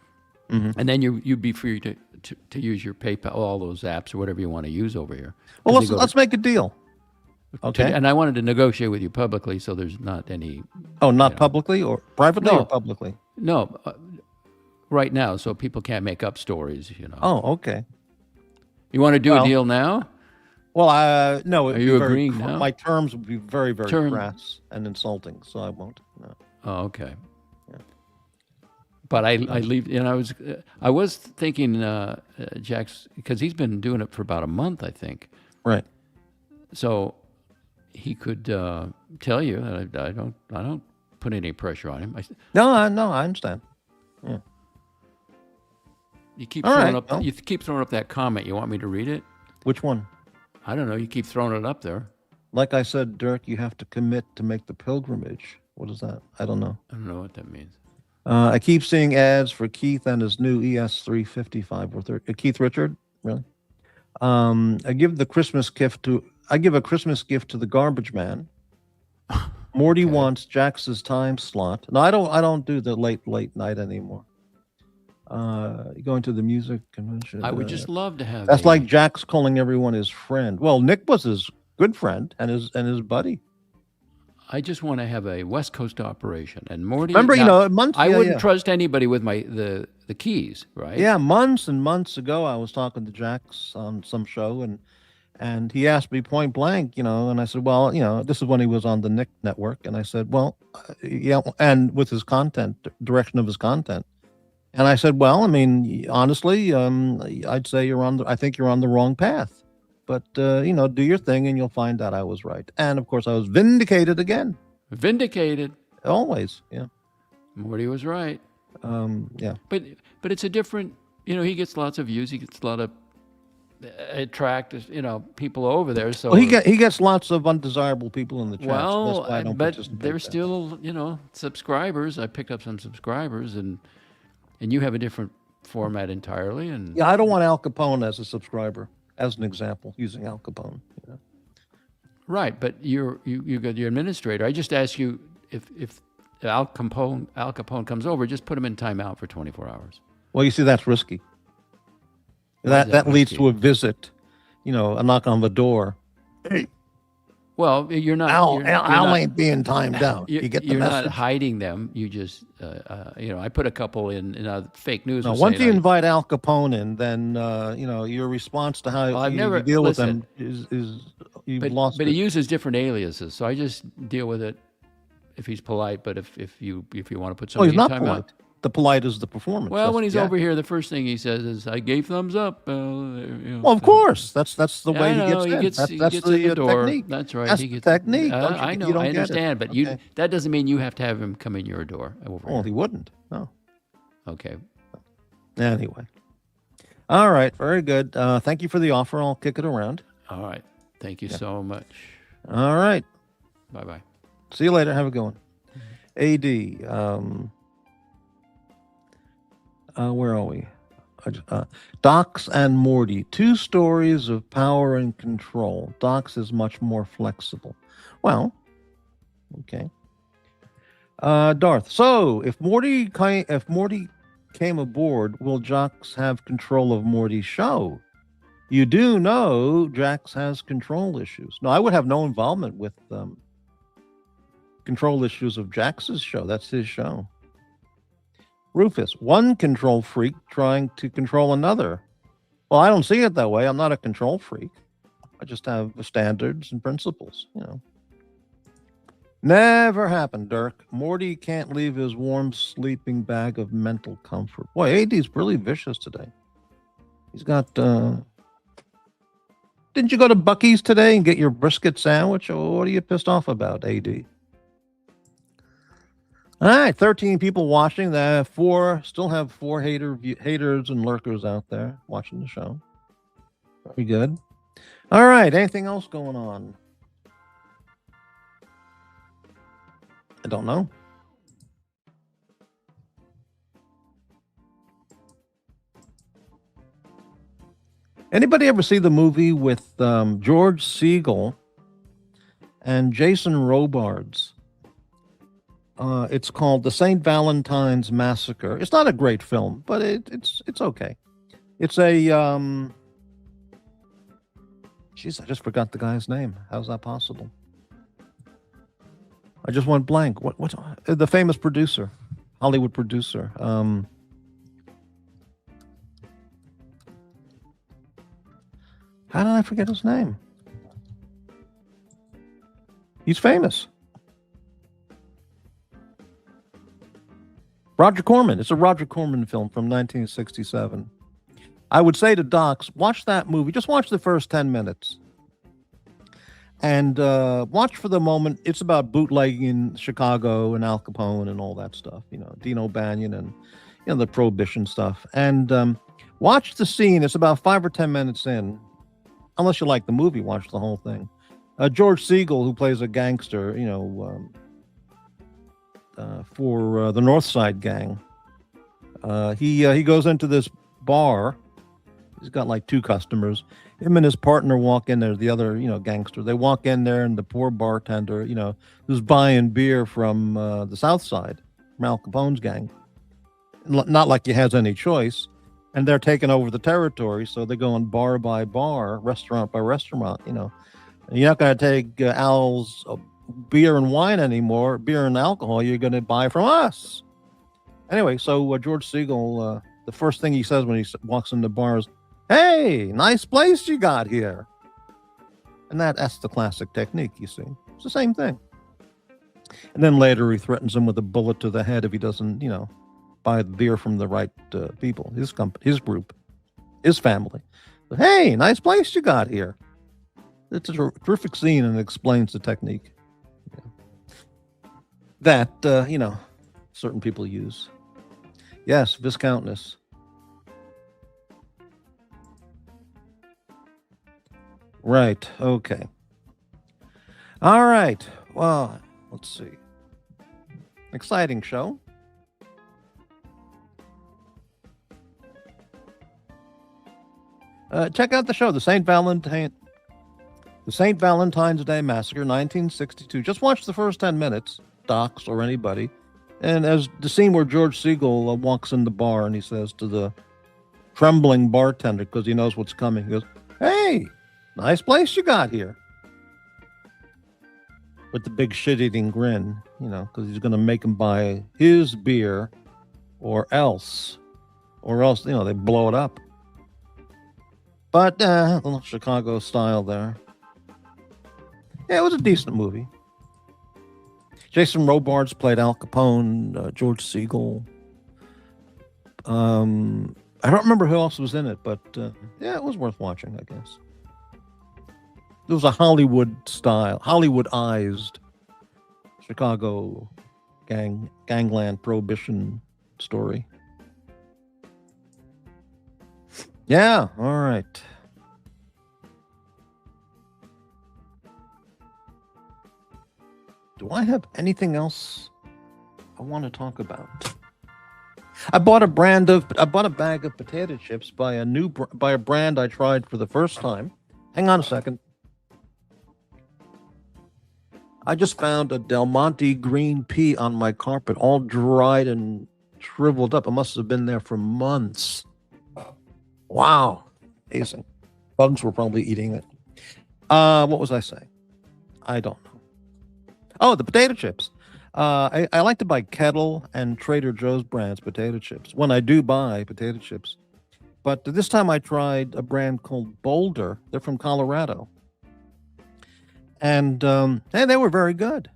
Mm-hmm. And then you'd be free to use your PayPal, all those apps or whatever you want to use over here. Well, 'Cause they go let's make a deal. Okay. And I wanted to negotiate with you publicly, so there's not any. Oh, not publicly or privately No. or publicly? No, right now, so people can't make up stories. Oh, okay. You want to do Well, a deal now? Well, no. Are you agreeing now? My terms would be very, very crass and insulting, so I won't. No. Oh, okay. Yeah. But I leave, I was thinking, Jack's, because he's been doing it for about a month, I think. Right. So he could tell you that I don't put any pressure on him. No, I understand. Yeah. You keep All throwing right, up. well. You keep throwing up that comment. You want me to read it? Which one? I don't know. You keep throwing it up there. Like I said, Dirk, you have to commit to make the pilgrimage. What is that? I don't know. I don't know what that means. I keep seeing ads for Keith and his new ES355 or 30. Keith Richard, really? I give a Christmas gift to the garbage man. Morty wants Jax's time slot. No, I don't do the late night anymore. Going to the music convention. I would just love to have. That's like Jax calling everyone his friend. Well, Nick was his good friend and his buddy. I just want to have a West Coast operation. And Morty, Remember, now, months. I Yeah, wouldn't yeah. trust anybody with the keys, right? Yeah, months and months ago, I was talking to Jax on some show, and he asked me point blank, and I said, well, this is when he was on the Nick Network, and I said, well, yeah, and with his content, direction of his content, and I said, well, I mean, honestly, I'd say I think you're on the wrong path, but do your thing, and you'll find out I was right, and of course, I was vindicated again, Vindicated. always, yeah, Morty was right. yeah. But it's a different. He gets lots of views. He gets a lot of attract people over there. So Well, he gets lots of undesirable people in the chat. So that's why I don't but participate there's there. still subscribers. I picked up some subscribers, and you have a different format entirely. And Yeah, I don't want Al Capone as a subscriber, as an example, using Al Capone. right, but you got your administrator. I just ask you if Al Capone comes over, just put him in timeout for 24 hours. Well, you see, that's risky. Why is That leads risky? to a visit, a knock on the door. Hey, Well, you're not. Al, you're Al not, ain't being timed out. You get the you're message? not hiding them. You just, I put a couple in fake news. No, was once saying you invite Al Capone in, then your response to how Well, I've you never- deal with listen. him is you've but lost but it. he uses different aliases, so I just deal with it if he's polite. But if you want to put Well, somebody he's in not timeout, polite. The polite is the performance. well, That's when he's the over act. here, the first thing he says is, "I gave thumbs up." Well, of course, that's the way I know, he gets in. he that's gets the in the door. technique. That's right. That's he the gets, technique. Don't you I get- know. you don't I get it. understand, but Okay. that doesn't mean you have to have him come in your door over Well, here. he wouldn't. No. Okay. Anyway. All right. Very good. Thank you for the offer. I'll kick it around. All right. Thank you so much. All right. Bye bye. See you later. Have a good one. AD. Where are we? Docs and Morty. 2 stories of power and control. Docs is much more flexible. Well, okay. Darth. So, if Morty came aboard, will Jax have control of Morty's show? You do know Jax has control issues. No, I would have no involvement with control issues of Jax's show. That's his show. Rufus, one control freak trying to control another. Well, I don't see it that way. I'm not a control freak. I just have standards and principles, Never happened, Dirk. Morty can't leave his warm sleeping bag of mental comfort. Boy, AD's really vicious today. He's got, didn't you go to Buc-ee's today and get your brisket sandwich? Or what are you pissed off about, AD? All right, 13 people watching. Still have 4 haters and lurkers out there watching the show. Very good. All right, anything else going on? I don't know. Anybody ever see the movie with George Segal and Jason Robards? It's called The St. Valentine's Massacre. It's not a great film, but it's okay. It's a jeez, I just forgot the guy's name. How's that possible? I just went blank. What the famous producer, Hollywood producer. How did I forget his name? He's famous. Roger Corman. It's a Roger Corman film from 1967. I would say to Docs, watch that movie. Just watch the first 10 minutes. And watch for the moment. It's about bootlegging in Chicago and Al Capone and all that stuff. Dino Banyan and, the Prohibition stuff. And watch the scene. It's about 5 or 10 minutes in. Unless you like the movie, watch the whole thing. George Segal, who plays a gangster, for the North Side Gang. He goes into this bar. He's got like 2 customers. Him and his partner walk in there, the other, gangster. They walk in there, and the poor bartender, who's buying beer from the South Side, from Al Capone's gang. Not like he has any choice. And they're taking over the territory, so they're going bar by bar, restaurant by restaurant, You're not going to take Al's beer and wine anymore, beer and alcohol. You're going to buy from us. Anyway, so George Siegel, the first thing he says when he walks in the bar is, "Hey, nice place you got here." And that's the classic technique, you see. It's the same thing. And then later he threatens him with a bullet to the head if he doesn't, buy the beer from the right people, his company, his group, his family. But, hey, nice place you got here. It's a terrific scene and it explains the technique that, certain people use. Yes, Viscountess. Right, okay. All right, well, let's see. Exciting show. Check out the show, the St. Valentine's Day Massacre, 1962. Just watch the first 10 minutes, docs or anybody. And as the scene where George Siegel walks in the bar and he says to the trembling bartender, because he knows what's coming, he goes, "Hey, nice place you got here." With the big shit-eating grin, because he's going to make him buy his beer or else, they blow it up. But a little Chicago style there. Yeah, it was a decent movie. Jason Robards played Al Capone, George Siegel. I don't remember who else was in it, but yeah, it was worth watching, I guess. It was a Hollywoodized Chicago gangland prohibition story. Yeah, all right. Do I have anything else I want to talk about? I bought a bag of potato chips by a brand I tried for the first time. Hang on a second. I just found a Del Monte green pea on my carpet, all dried and shriveled up. It must have been there for months. Wow. Amazing. Bugs were probably eating it. What was I saying? I don't know. Oh, the potato chips. I like to buy Kettle and Trader Joe's brands potato chips when I do buy potato chips. But this time I tried a brand called Boulder. They're from Colorado. And they were very good.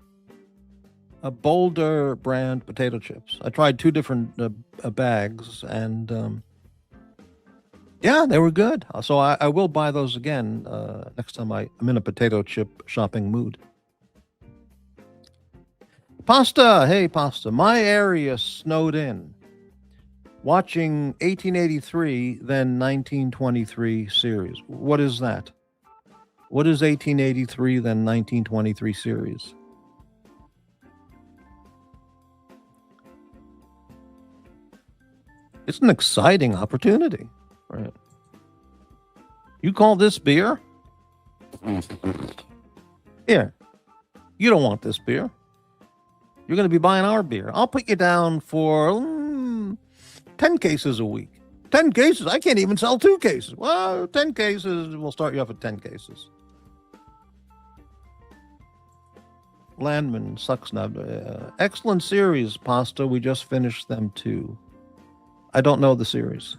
A Boulder brand potato chips. I tried two different bags, and yeah, they were good. So I will buy those again next time I'm in a potato chip shopping mood. Pasta, hey Pasta. My area snowed in. Watching 1883, then 1923 series. What is that? What is 1883, then 1923 series? It's an exciting opportunity. Right. You call this beer? Here. You don't want this beer. You're going to be buying our beer. I'll put you down for 10 cases a week. 10 cases? I can't even sell 2 cases. Well, 10 cases, we'll start you off at 10 cases. Landman sucks now. Excellent series, Pasta. We just finished them too. I don't know the series.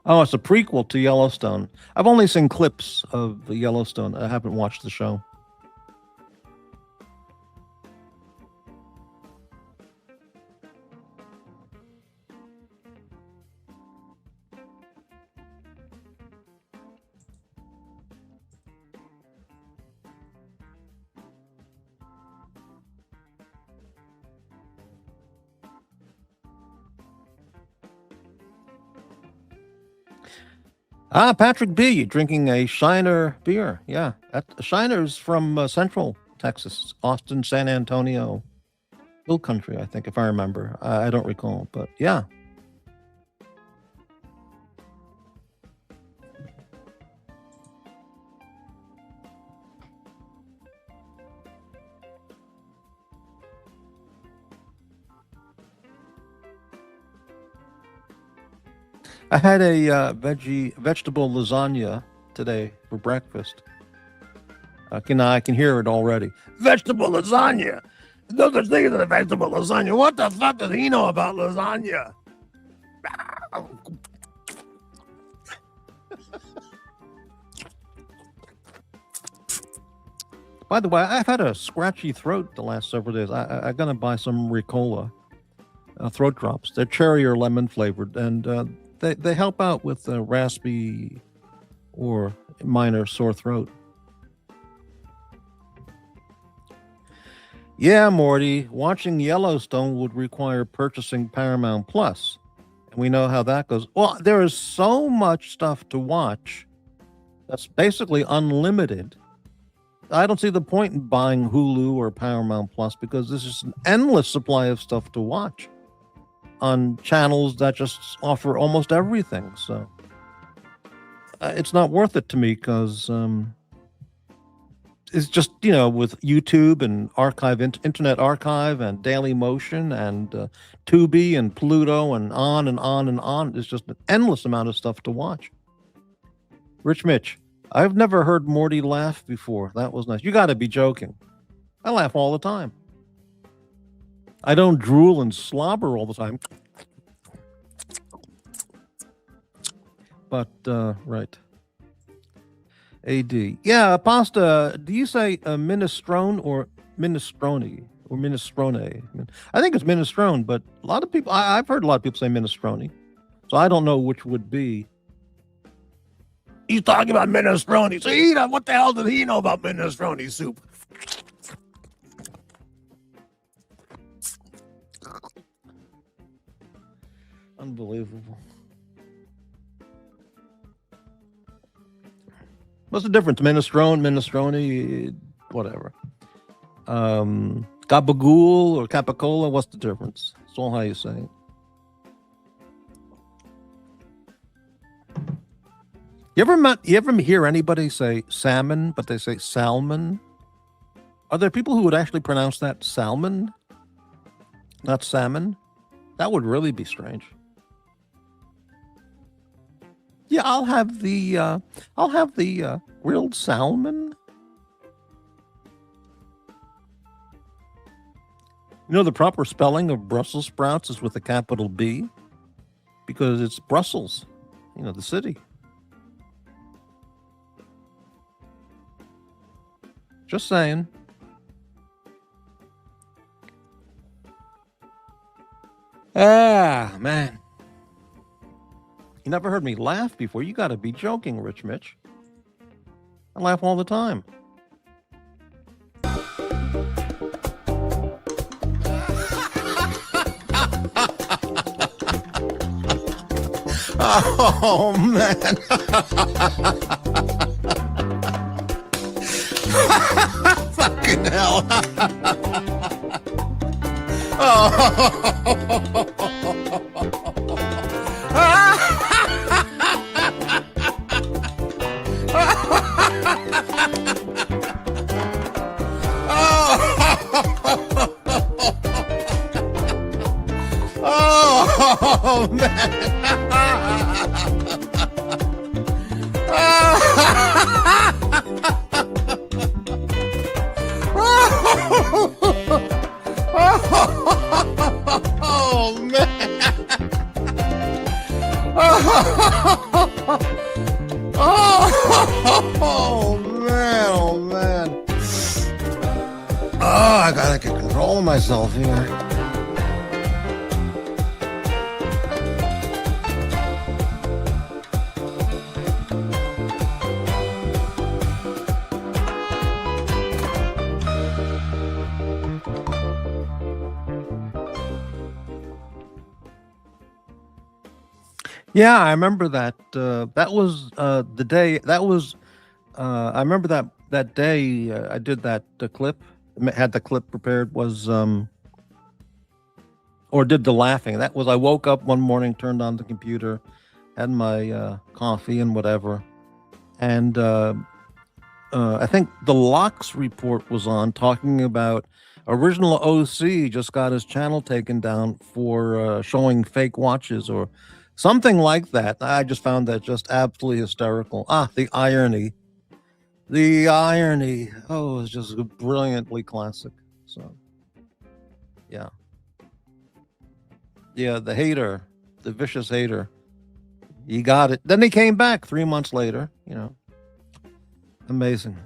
Oh, it's a prequel to Yellowstone. I've only seen clips of Yellowstone. I haven't watched the show. Patrick B. drinking a Shiner beer. Yeah, Shiner's from Central Texas, Austin, San Antonio, Hill Country, I think, if I remember. I don't recall, but yeah. I had a vegetable lasagna today for breakfast. I can hear it already. Vegetable lasagna. No such thing as a vegetable lasagna. What the fuck does he know about lasagna? By the way, I've had a scratchy throat the last several days. I'm gonna buy some Ricola throat drops. They're cherry or lemon flavored, and they help out with raspy or minor sore throat. Yeah, Morty, watching Yellowstone would require purchasing Paramount Plus. And we know how that goes. Well, there is so much stuff to watch that's basically unlimited. I don't see the point in buying Hulu or Paramount Plus because there's just an endless supply of stuff to watch on channels that just offer almost everything. So it's not worth it to me because it's just, with YouTube and Internet Archive and Daily Motion and Tubi and Pluto and on and on and on. There's just an endless amount of stuff to watch. Rich Mitch, I've never heard Morty laugh before. That was nice. You got to be joking. I laugh all the time. I don't drool and slobber all the time. But, right. AD. Yeah, pasta. Do you say minestrone or minestrone or minestrone? I think it's minestrone, but a lot of people, I've heard a lot of people say minestrone. So I don't know which would be. He's talking about minestrone. So what the hell did he know about minestrone soup? Unbelievable. What's the difference? Minestrone, whatever. Gabagool or capicola, what's the difference? It's all how you say it. You ever hear anybody say salmon, but they say salmon? Are there people who would actually pronounce that salmon, not salmon? That would really be strange. Yeah, I'll have the grilled salmon. The proper spelling of Brussels sprouts is with a capital B because it's Brussels, the city. Just saying. Ah, man. You never heard me laugh before. You got to be joking, Rich Mitch. I laugh all the time. Oh, man. Fucking hell. Oh. Oh, man. Oh, man. Oh, man. Oh, man. Oh, I gotta get control of myself here. Yeah, I remember that. That was the day. That was. I remember that day. I did that clip. Had the clip prepared. Was or did the laughing. That was. I woke up one morning, turned on the computer, had my coffee and whatever, and I think the Locks report was on talking about original OC just got his channel taken down for showing fake watches or Something like that. I just found that just absolutely hysterical. The irony. The irony. Oh, it's just brilliantly classic. So, yeah. Yeah, the hater, the vicious hater. He got it. Then he came back 3 months later, Amazing.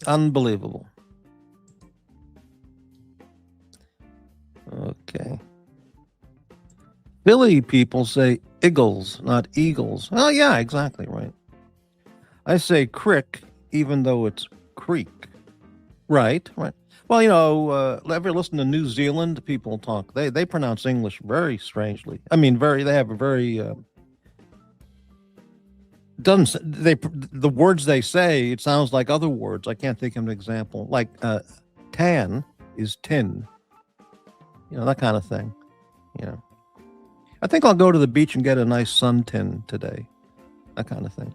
Unbelievable. Okay. Philly people say Eagles, not Eagles. Oh, yeah, exactly right. I say crick, even though it's creek. Right, right. Well, ever listen to New Zealand people talk? They pronounce English very strangely. I mean, they have a very doesn't they the words they say, it sounds like other words. I can't think of an example. Like tan is tin. That kind of thing. I think I'll go to the beach and get a nice suntan today. That kind of thing.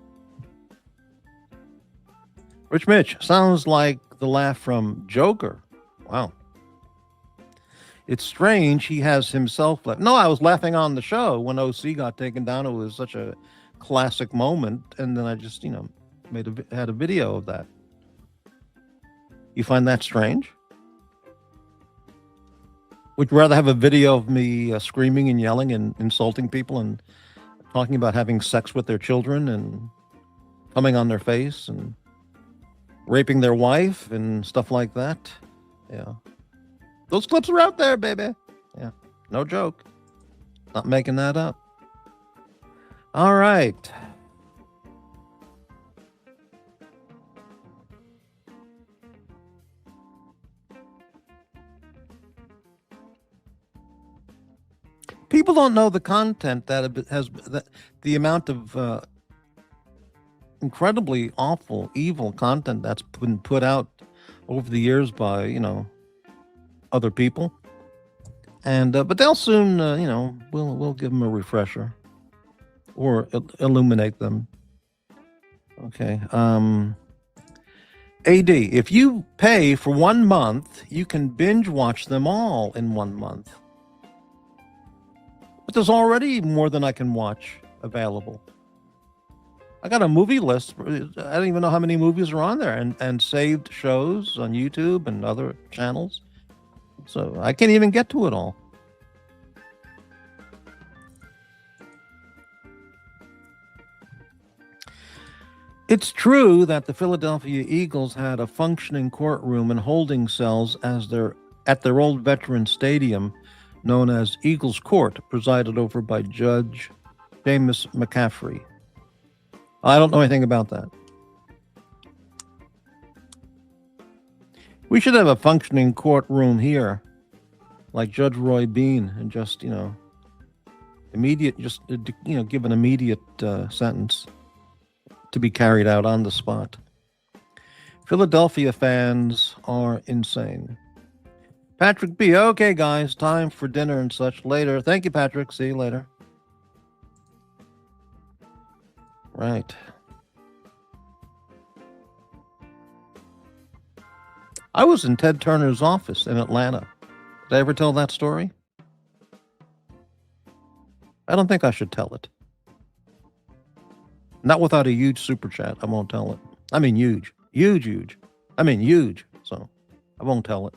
Rich Mitch, sounds like the laugh from Joker. Wow. It's strange he has himself left. No, I was laughing on the show when OC got taken down. It was such a classic moment, and then I just, had a video of that. You find that strange? Would you rather have a video of me screaming and yelling and insulting people and talking about having sex with their children and coming on their face and raping their wife and stuff like that? Yeah. Those clips are out there, baby. Yeah. No joke. Not making that up. All right. People don't know the content that the amount of incredibly awful, evil content that's been put out over the years by, other people. And but they'll soon, we'll give them a refresher or illuminate them. Okay. AD, if you pay for 1 month, you can binge watch them all in 1 month. But there's already more than I can watch available. I got a movie list. I don't even know how many movies are on there and saved shows on YouTube and other channels. So I can't even get to it all. It's true that the Philadelphia Eagles had a functioning courtroom and holding cells at their old veteran stadium known as Eagles Court, presided over by Judge James McCaffrey. I don't know anything about that. We should have a functioning courtroom here, like Judge Roy Bean, and just, give an immediate sentence to be carried out on the spot. Philadelphia fans are insane. Patrick B. Okay, guys, time for dinner and such later. Thank you, Patrick. See you later. Right. I was in Ted Turner's office in Atlanta. Did I ever tell that story? I don't think I should tell it. Not without a huge super chat. I won't tell it. I mean, huge. Huge. I mean, huge. So I won't tell it.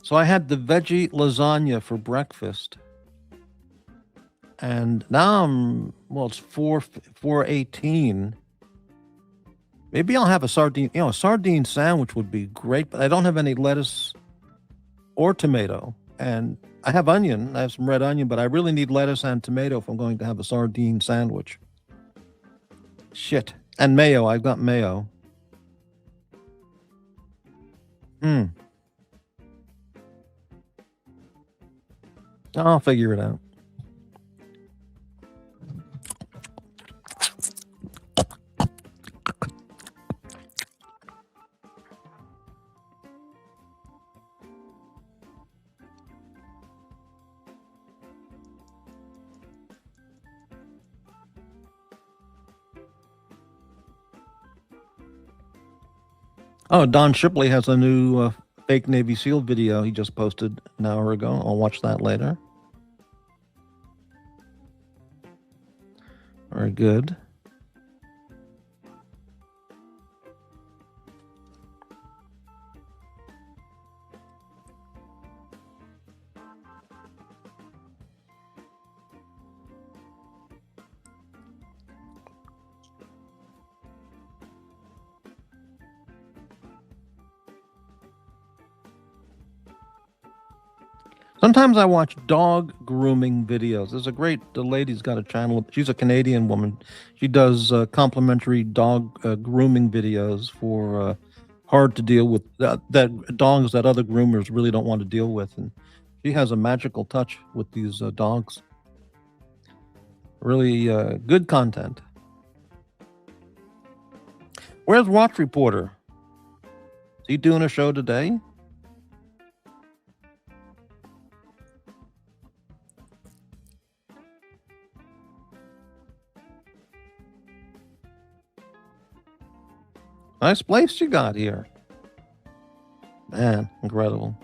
So I had the veggie lasagna for breakfast. And now it's 4:18. Maybe I'll have a sardine. A sardine sandwich would be great, but I don't have any lettuce or tomato. And I have onion. I have some red onion, but I really need lettuce and tomato if I'm going to have a sardine sandwich. Shit. And mayo. I've got mayo. I'll figure it out. Oh, Don Shipley has a new fake Navy SEAL video he just posted an hour ago. I'll watch that later. Very good. Sometimes I watch dog grooming videos. There's a the lady's got a channel. She's a Canadian woman. She does complimentary dog grooming videos for hard to deal with that dogs that other groomers really don't want to deal with. And she has a magical touch with these dogs. Really good content. Where's Watch Reporter? Is he doing a show today? Nice place you got here. Man, incredible.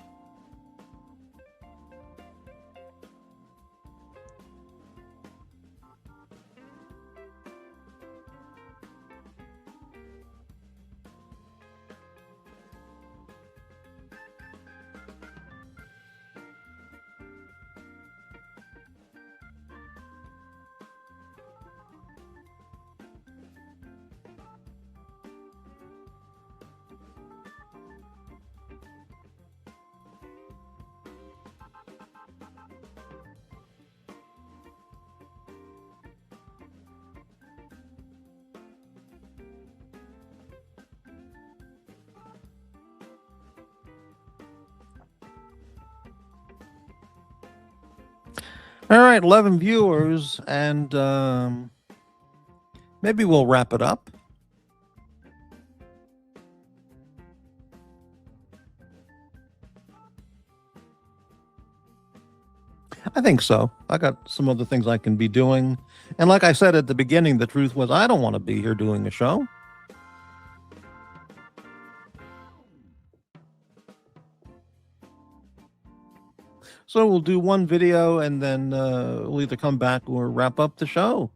All right, 11 viewers, and maybe we'll wrap it up. I think so. I got some other things I can be doing. And like I said at the beginning, the truth was I don't want to be here doing a show. So we'll do one video and then we'll either come back or wrap up the show.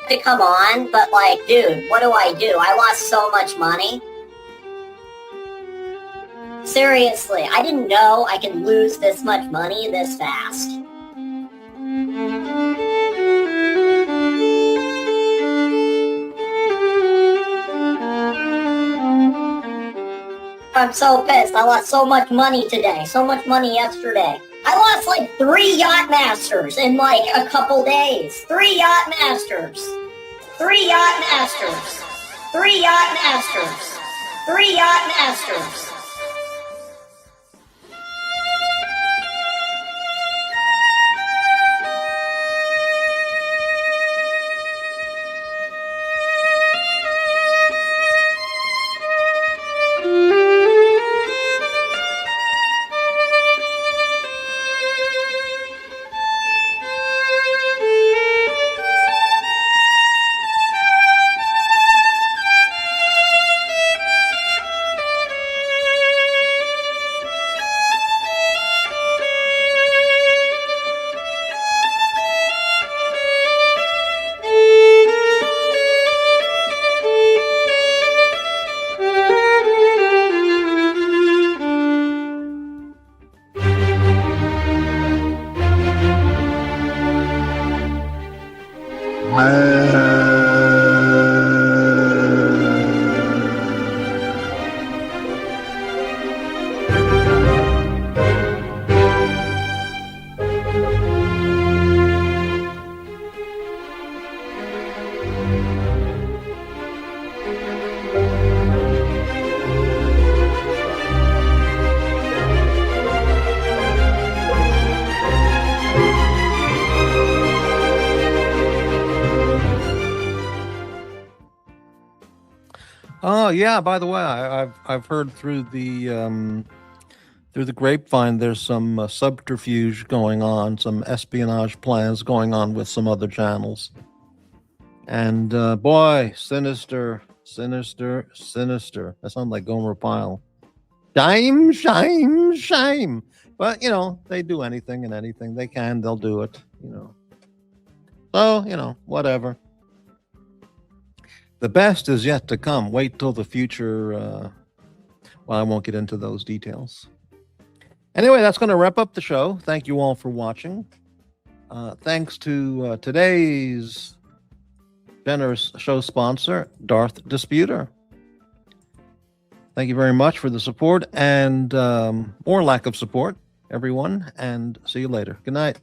To come on, but like, dude, what do? I lost so much money. Seriously, I didn't know I could lose this much money this fast. I'm so pissed. I lost so much money today, so much money yesterday. I lost like 3 Yacht Masters in like a couple days. 3 Yacht Masters. 3 Yacht Masters. 3 Yacht Masters. 3 Yacht Masters. Oh yeah. By the way, I've heard through the grapevine there's some subterfuge going on, some espionage plans going on with some other channels, and boy, sinister, sinister, sinister. That sounds like Gomer Pyle. Shame, shame, shame. But you know, they do anything and anything they can, they'll do it. You know. So you know, whatever. The best is yet to come. Wait till the future. Well, I won't get into those details. Anyway, that's going to wrap up the show. Thank you all for watching. Thanks to today's generous show sponsor, Darth Disputer. Thank you very much for the support and or lack of support, everyone. And see you later. Good night.